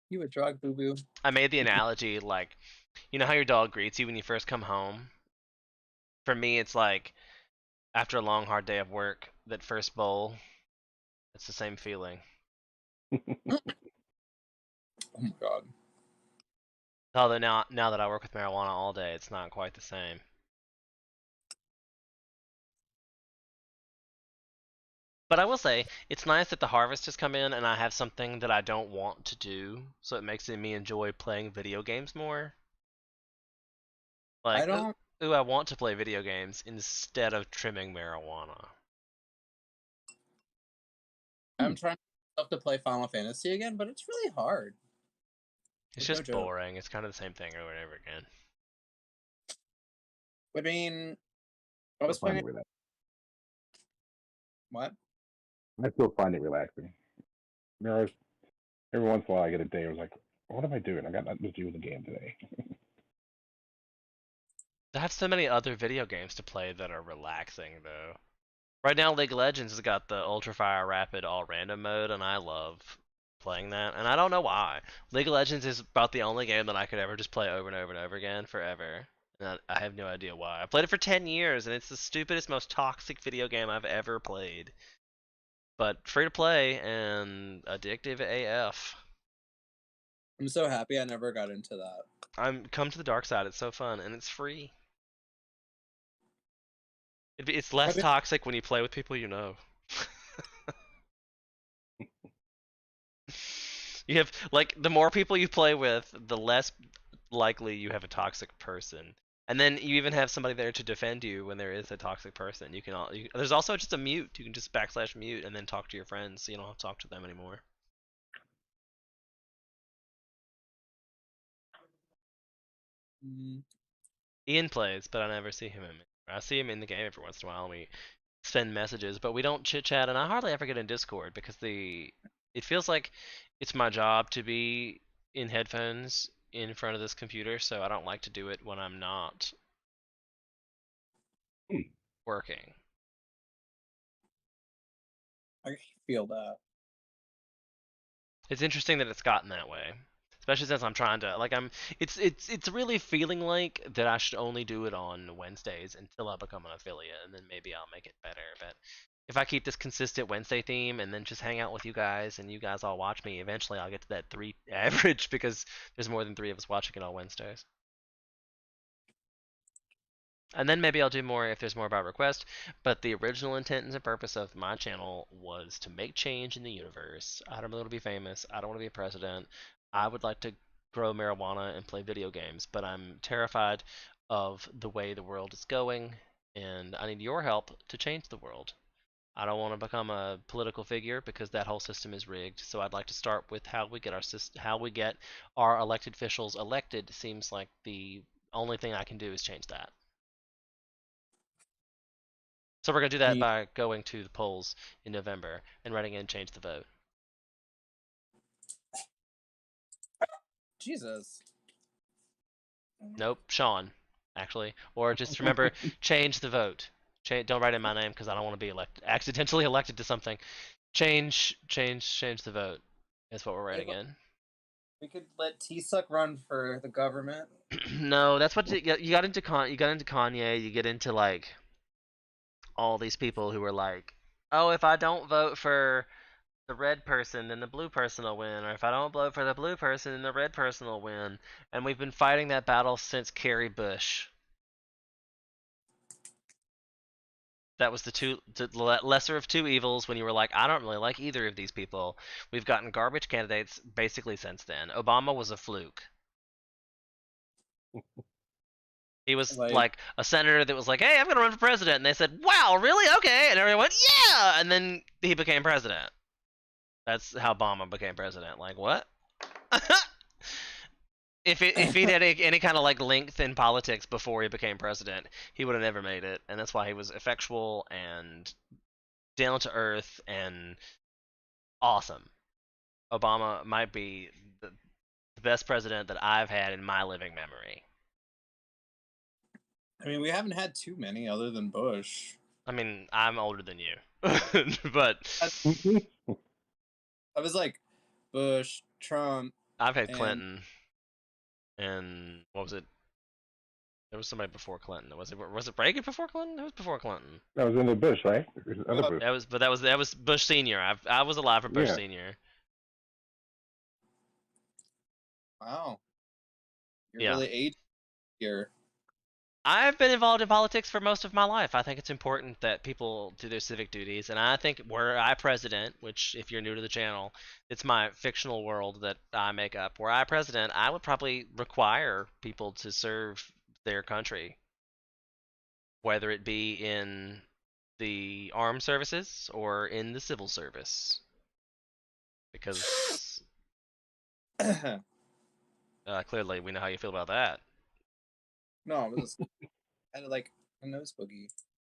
You a drug, boo boo. I made the analogy like, you know how your dog greets you when you first come home? For me, it's like after a long, hard day of work, that first bowl, it's the same feeling. Oh my god. Although now that I work with marijuana all day, it's not quite the same. But I will say, it's nice that the harvest has come in and I have something that I don't want to do, so it makes me enjoy playing video games more. I Like, don't ooh, I want to play video games instead of trimming marijuana. I'm trying myself to play Final Fantasy again, but it's really hard. It's No just joke. boring. It's kind of the same thing over and over again. I mean, I I was find playing it relaxing. what? I still find it relaxing. There's every once in a while I get a day where it's like, what am I doing? I got nothing to do in the game today. I have so many other video games to play that are relaxing, though. Right now, League of Legends has got the Ultra Fire Rapid All Random mode, and I love playing that. And I don't know why. League of Legends is about the only game that I could ever just play over and over and over again forever. And I have no idea why. I played it for 10 years, and it's the stupidest, most toxic video game I've ever played. But free to play and addictive AF. I'm so happy I never got into that. I'm come to the dark side. It's so fun, and it's free. It's less Have you- toxic when you play with people you know. You have like the more people you play with, the less likely you have a toxic person. And then you even have somebody there to defend you when there is a toxic person. There's also just a mute. You can just backslash mute and then talk to your friends, so you don't have to talk to them anymore. Mm, Ian plays, but I never see him in. I see him in the game every once in a while, and we send messages, but we don't chit chat. And I hardly ever get in Discord because it feels like it's my job to be in headphones in front of this computer, so I don't like to do it when I'm not working. I feel that. It's interesting that it's gotten that way, especially since I'm trying to like I'm. It's really feeling like that I should only do it on Wednesdays until I become an affiliate, and then maybe I'll make it better. But if I keep this consistent Wednesday theme and then just hang out with you guys and you guys all watch me, eventually I'll get to that 3 average because there's more than 3 of us watching it on Wednesdays. And then maybe I'll do more if there's more about request. But the original intent and purpose of my channel was to make change in the universe. I don't want to be famous. I don't want to be a president. I would like to grow marijuana and play video games, but I'm terrified of the way the world is going, and I need your help to change the world. I don't want to become a political figure because that whole system is rigged. So I'd like to start with how we get our elected officials elected. Seems like the only thing I can do is change that. So we're going to do that by going to the polls in November and writing in change the vote. Jesus. Nope, Sean, actually. Or just remember, change the vote. Don't write in my name because I don't want to be accidentally elected to something. Change the vote is what we're writing in. We could let T-Suck run for the government. No, that's what you got into. You got into Kanye. You get into like all these people who are like, oh, if I don't vote for the red person, then the blue person will win. Or if I don't vote for the blue person, then the red person will win. And we've been fighting that battle since Kerry Bush. That was the lesser of two evils when you were like, I don't really like either of these people. We've gotten garbage candidates basically since then. Obama was a fluke. He was like a senator that was like, hey, I'm going to run for president. And they said, wow, really? Okay. And everyone went, yeah. And then he became president. That's how Obama became president. Like, what? If he'd had any kind of like length in politics before he became president, he would have never made it. And that's why he was effectual and down to earth and awesome. Obama might be the best president that I've had in my living memory. I mean, we haven't had too many other than Bush. I mean, I'm older than you, but I was like Bush, Trump. I've had Clinton, and what was it? There was somebody before Clinton. Was it Reagan before Clinton? It was before Clinton. That was in the Bush, right? Bush. That was Bush Senior. I was alive for Bush Yeah. Senior. Wow, you're really aged here. I've been involved in politics for most of my life. I think it's important that people do their civic duties, and I think were I president, which if you're new to the channel, it's my fictional world that I make up. Were I president, I would probably require people to serve their country, whether it be in the armed services or in the civil service. because clearly we know how you feel about that. No, I was just kind of like a nose boogie.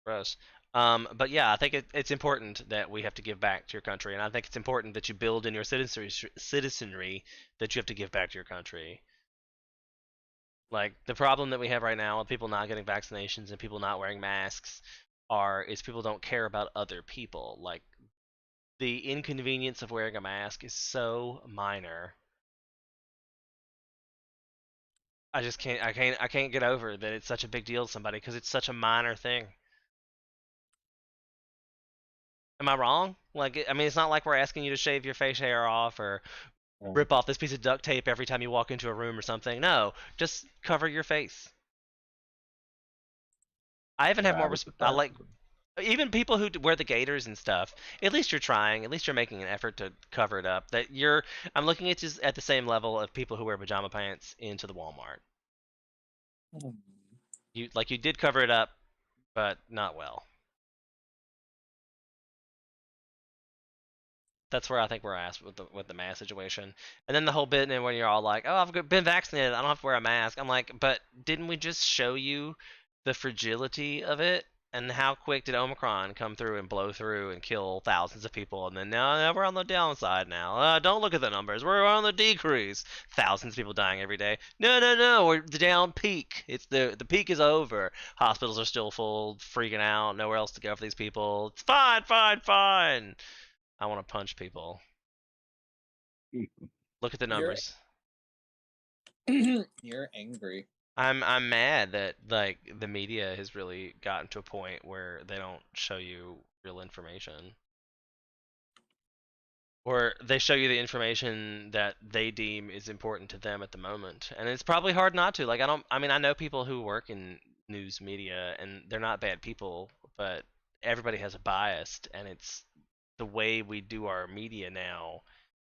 Gross. But yeah, I think it's important that we have to give back to your country, and I think it's important that you build in your citizenry that you have to give back to your country. Like the problem that we have right now with people not getting vaccinations and people not wearing masks is people don't care about other people. Like the inconvenience of wearing a mask is so minor. I just can't get over that it's such a big deal to somebody because it's such a minor thing. Am I wrong? Like, I mean, it's not like we're asking you to shave your face hair off or rip off this piece of duct tape every time you walk into a room or something. No, just cover your face. I even have more respect. I like even people who wear the gaiters and stuff. At least you're trying. At least you're making an effort to cover it up. I'm looking at you at the same level of people who wear pajama pants into the Walmart. You did cover it up, but not well. That's where I think we're asked with the mask situation. And then the whole bit and when you're all like, "Oh, I've been vaccinated. I don't have to wear a mask." I'm like, "But didn't we just show you the fragility of it and how quick did Omicron come through and blow through and kill thousands of people? And then now we're on the downside now. Don't look at the numbers. We're on the decrease. Thousands of people dying every day. No. We're the down peak. It's the peak is over. Hospitals are still full, freaking out. Nowhere else to go for these people. It's fine. I want to punch people. Look at the numbers. You're angry. I'm mad that like the media has really gotten to a point where they don't show you real information. Or they show you the information that they deem is important to them at the moment. And it's probably hard not to. Like I know people who work in news media and they're not bad people, but everybody has a bias and it's the way we do our media now.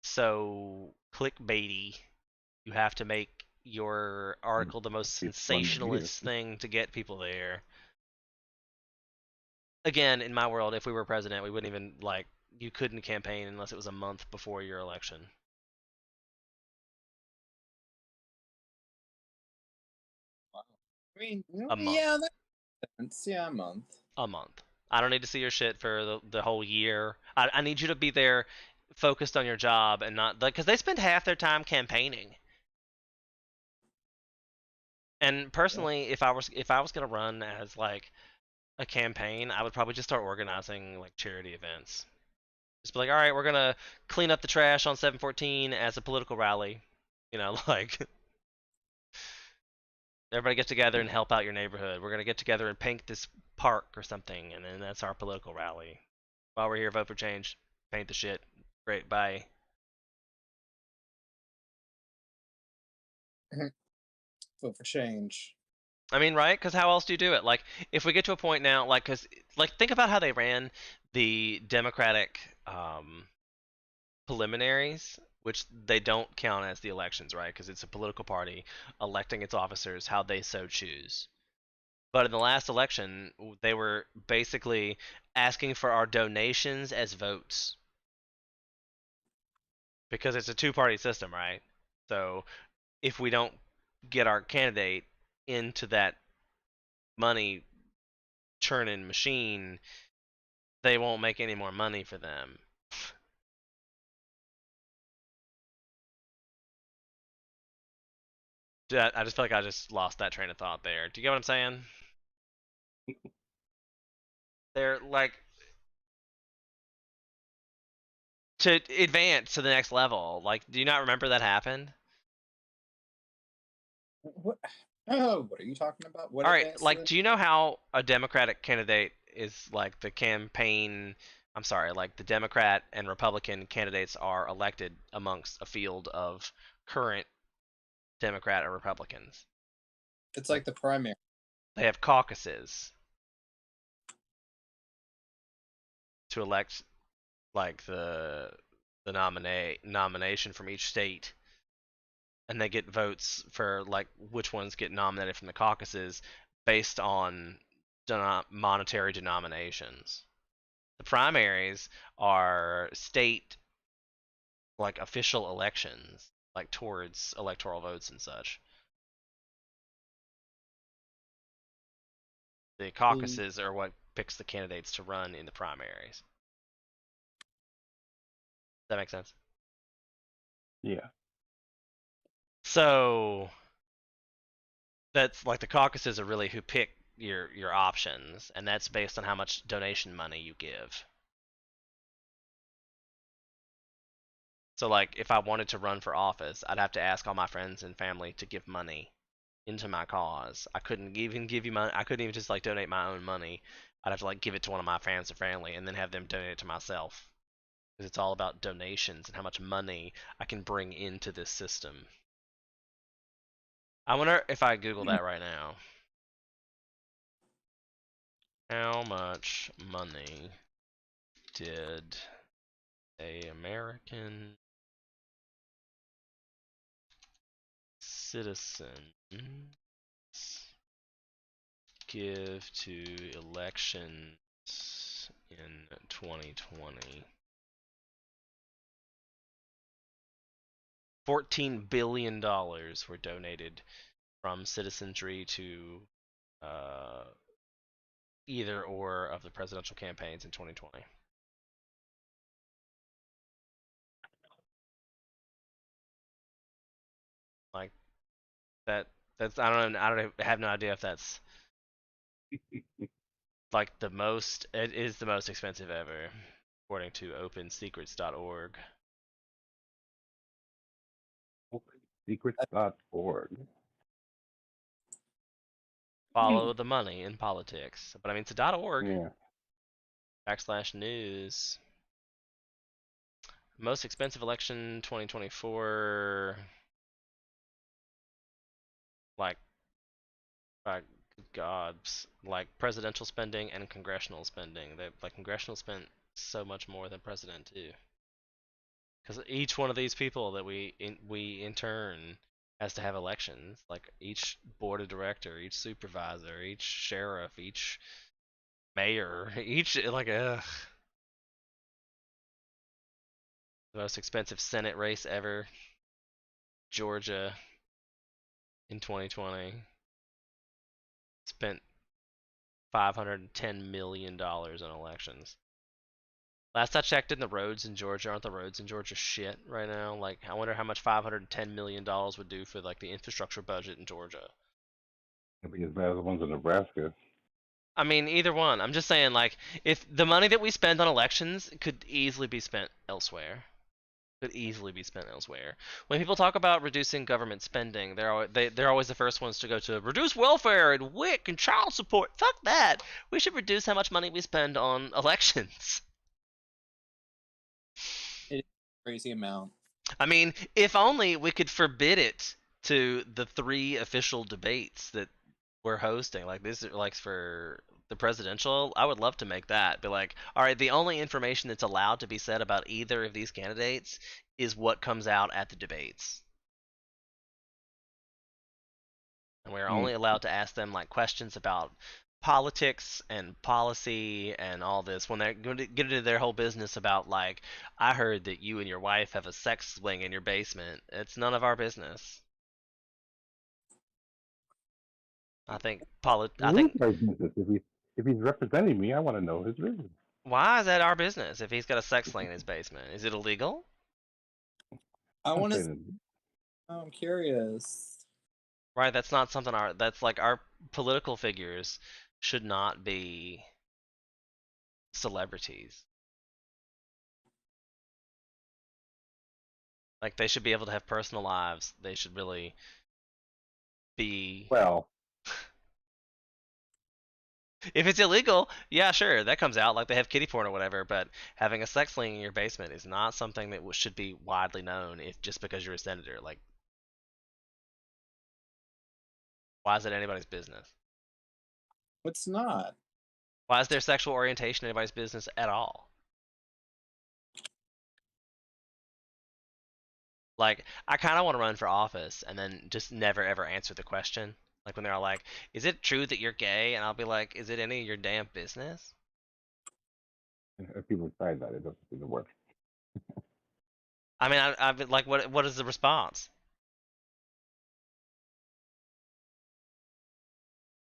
So clickbaity. You have to make your article the most sensationalist thing to get people there. Again, in my world, if we were president, we wouldn't even you couldn't campaign unless it was a month before your election. Wow. I mean, A month. yeah, that makes sense. Yeah, a month. A month. I don't need to see your shit for the whole year. I need you to be there focused on your job and not because they spend half their time campaigning. And personally, if I was gonna run as like a campaign, I would probably just start organizing like charity events. Just be like, all right, we're gonna clean up the trash on 714 as a political rally. You know, like everybody get together and help out your neighborhood. We're gonna get together and paint this park or something, and then that's our political rally. While we're here, vote for change, paint the shit. Great, bye. Vote for change. I mean, right? Because how else do you do it? Like, if we get to a point now, think about how they ran the Democratic preliminaries, which they don't count as the elections, right? Because it's a political party electing its officers how they so choose. But in the last election, they were basically asking for our donations as votes because it's a two-party system, right? So if we don't get our candidate into that money churning machine, they won't make any more money for them. I just feel like I just lost that train of thought there. Do you get what I'm saying? They're like to advance to the next level. Like, do you not remember that happened? What? Oh, what are you talking about? What All right, advanced like, do you know how a Democratic candidate is like the campaign? I'm sorry, like the Democrat and Republican candidates are elected amongst a field of current Democrat or Republicans. It's like the primary. They have caucuses to elect like the nomination from each state, and they get votes for like which ones get nominated from the caucuses based on monetary denominations. The primaries are state like official elections, like towards electoral votes and such. The caucuses are what picks the candidates to run in the primaries. Does that make sense? Yeah. So that's like the caucuses are really who pick your options, and that's based on how much donation money you give. So like if I wanted to run for office, I'd have to ask all my friends and family to give money into my cause. I couldn't even give you money. I couldn't even just like donate my own money. I'd have to like give it to one of my friends or family and then have them donate it to myself. Because it's all about donations and how much money I can bring into this system. I wonder if I Google that right now. How much money did a American citizen give to elections in 2020? $14 billion were donated from citizenry to either or of the presidential campaigns in 2020. Like that's I don't know, I have no idea if that's like the most. It is the most expensive ever, according to OpenSecrets.org. Secrets.org. Follow the money in politics, but I mean it's a .org Yeah. /news. Most expensive election 2024. Like, by God, like presidential spending and congressional spending. They like congressional spent so much more than president too. Because each one of these people that we intern has to have elections. Like each board of director, each supervisor, each sheriff, each mayor, each like ugh. The most expensive Senate race ever, Georgia, in 2020, spent $510 million on elections. Last I checked, in the roads in Georgia, aren't the roads in Georgia shit right now? Like, I wonder how much $510 million would do for like the infrastructure budget in Georgia. It'll be as bad as the ones in Nebraska. I mean, either one. I'm just saying, like, if the money that we spend on elections could easily be spent elsewhere. Could easily be spent elsewhere. When people talk about reducing government spending, they're always the first ones to go to reduce welfare and WIC and child support. Fuck that. We should reduce how much money we spend on elections. It's a crazy amount. I mean, if only we could forbid it to the 3 official debates that we're hosting. Like this, like for the presidential, I would love to make that. Be like, all right, the only information that's allowed to be said about either of these candidates is what comes out at the debates. And we're only allowed to ask them like questions about politics and policy and all this when they're going to get into their whole business about like, I heard that you and your wife have a sex swing in your basement. It's none of our business. I think I It is think my business. If he's representing me, I want to know his reason. why is that our business if he's got a sex swing in his basement? Is it illegal? I I'm want to. saying I'm curious. Right, that's not something that's like our political figures should not be celebrities. Like they should be able to have personal lives. They should really be. well, If it's illegal, yeah, sure, that comes out like they have kitty porn or whatever. But having a sex sling in your basement is not something that should be widely known. If just because you're a senator, like, why is it anybody's business? It's not. Why is their sexual orientation anybody's business at all? Like, I kind of want to run for office and then just never ever answer the question. Like when they're all like, "Is it true that you're gay?" And I'll be like, "Is it any of your damn business?" if people decide that, it doesn't seem to work. I mean, I've been like, what is the response?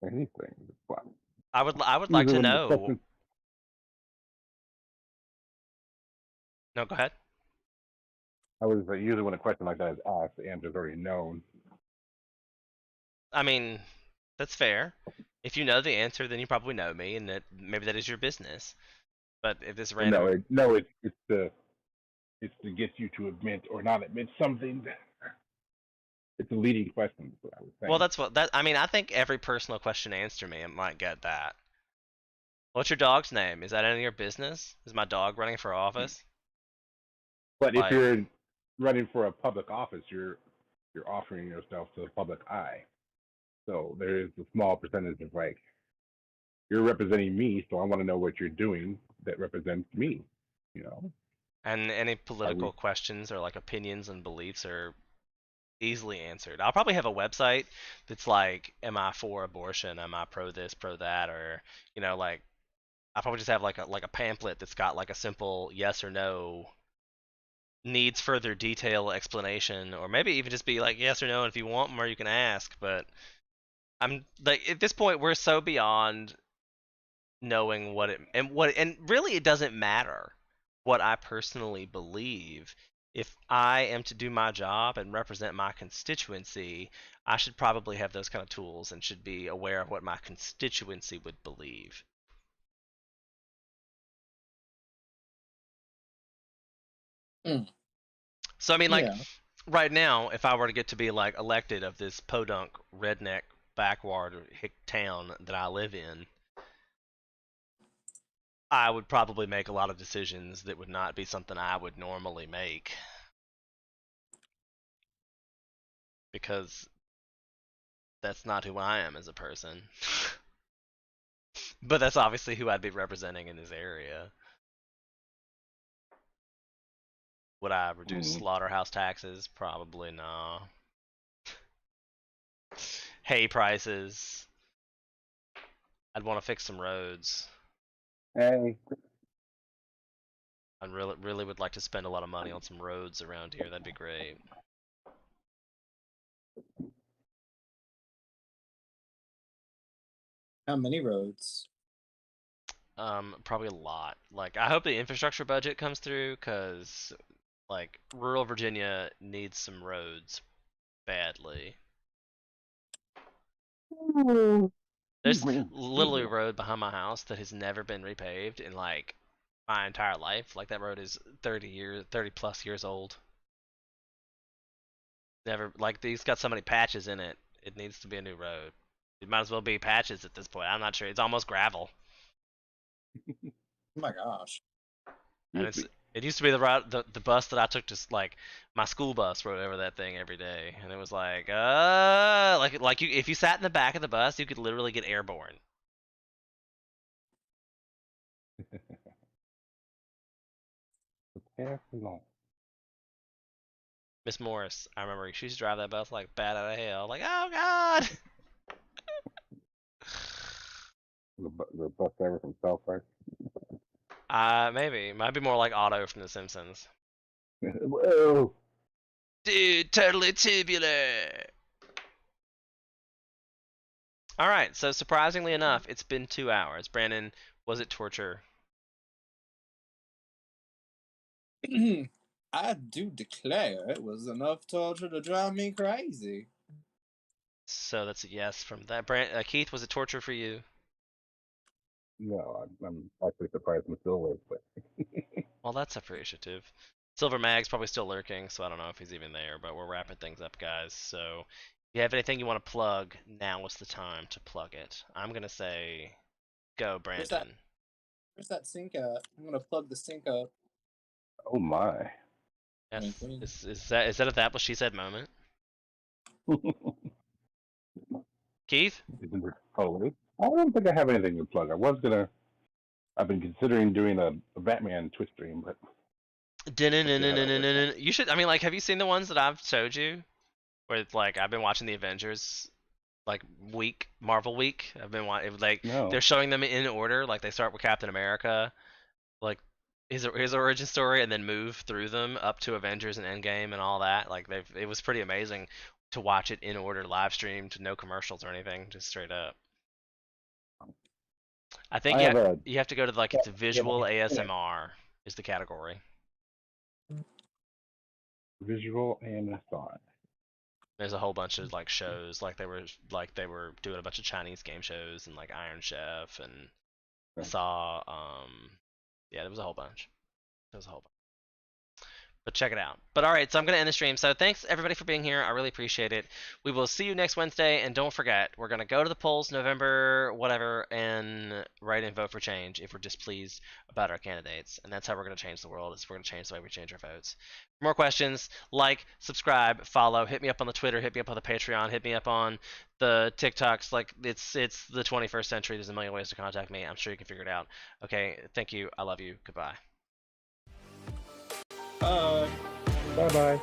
Anything. But I would like usually to when the know. question, No, go ahead. I was usually when a question like that is asked, the answer is already known. I mean, that's fair. If you know the answer, then you probably know me, and that maybe that is your business. But if this Well, no, random, it's to get you to admit or not admit something. It's a leading question, is what I was well, saying. that's what that. I mean, I think every personal question answered me, it might get that. What's your dog's name? Is that any of your business? Is my dog running for office? But if Like, you're running for a public office, you're offering yourself to the public eye. So there is a small percentage of like you're representing me, so I want to know what you're doing that represents me. You know, and any are political we? questions or like opinions and beliefs are easily answered. I'll probably have a website that's like, am I for abortion? Am I pro this, pro that? Or, like I'll probably just have like a pamphlet that's got like a simple yes or no, needs further detail explanation, or maybe even just be like yes or no, and if you want more you can ask. But I'm like, at this point we're so beyond knowing what, and really it doesn't matter what I personally believe. If I am to do my job and represent my constituency, I should probably have those kind of tools and should be aware of what my constituency would believe. Mm, So I mean, like, yeah. right now, if I were to get to be like elected of this podunk redneck backwater hick town that I live in, I would probably make a lot of decisions that would not be something I would normally make, because that's not who I am as a person. But that's obviously who I'd be representing in this area. Would I reduce Mm. slaughterhouse taxes? Probably not. Hay prices. I'd want to fix some roads. Hey, I really would like to spend a lot of money on some roads around here. That'd be great. How many roads? Probably a lot. Like, I hope the infrastructure budget comes through, cause like rural Virginia needs some roads badly. excuse There's me, excuse literally me. a road behind my house that has never been repaved in like my entire life. Like, that road is 30 plus years old. Never, like, these got so many patches in it. It needs to be a new road. It might as well be patches at this point. I'm not sure. It's almost gravel. Oh my gosh. And Excuse me. it used to be the route, the bus that I took to like my school bus rode over that thing every day, and it was like you, if you sat in the back of the bus, you could literally get airborne. Prepare for launch. Miss Morris, I remember she used to drive that bus like bat out of hell. Like, oh god. The bus driver from South Park. Maybe might be more like Otto from The Simpsons. Whoa. Dude, totally tubular. All right, so surprisingly enough, it's been 2 hours. Brandon, was it torture? I do declare it was enough torture to drive me crazy. So that's a yes from that. Keith, was it torture for you? No, I'm actually surprised I'm still awake, but Well, that's appreciative. Silver Mag's probably still lurking, so I don't know if he's even there, but we're wrapping things up, guys. So if you have anything you want to plug, now is the time to plug it. I'm going to say go, Where's that? Brandon. Where's that sink at? I'm gonna plug the sink up. oh my. Yes. Wink, wink. Is that a that what she said moment? Keith? oh, wait. I don't think I have anything to plug. I've been considering doing a Batman Twitch stream, but we'll see how that works out. You should, I mean, like, have you seen the ones that I've showed you? Where it's like, I've been watching the Avengers, like, Marvel week. Like, No. they're showing them in order. Like, they start with Captain America. Like, his origin story and then move through them up to Avengers and Endgame and all that. Like it was pretty amazing to watch it in order, live streamed, no commercials or anything, just straight up. I think I have a you have to go to like it's visual ASMR is the category. visual AMSR. There's a whole bunch of like shows, like they were doing a bunch of Chinese game shows and like Iron Chef and I Okay. saw yeah, there was a whole bunch. There was a whole bunch. But check it out. But all right, so I'm going to end the stream. So thanks everybody for being here. I really appreciate it. We will see you next Wednesday. And don't forget, we're going to go to the polls November, whatever, and write and vote for change if we're displeased about our candidates. And that's how we're going to change the world. Is we're going to change the way we change our votes. For more questions, like, subscribe, follow, hit me up on the Twitter, hit me up on the Patreon, hit me up on the TikToks. Like it's the 21st century. There's a million ways to contact me. I'm sure you can figure it out. Okay, thank you. I love you. Goodbye. Bye. Bye bye.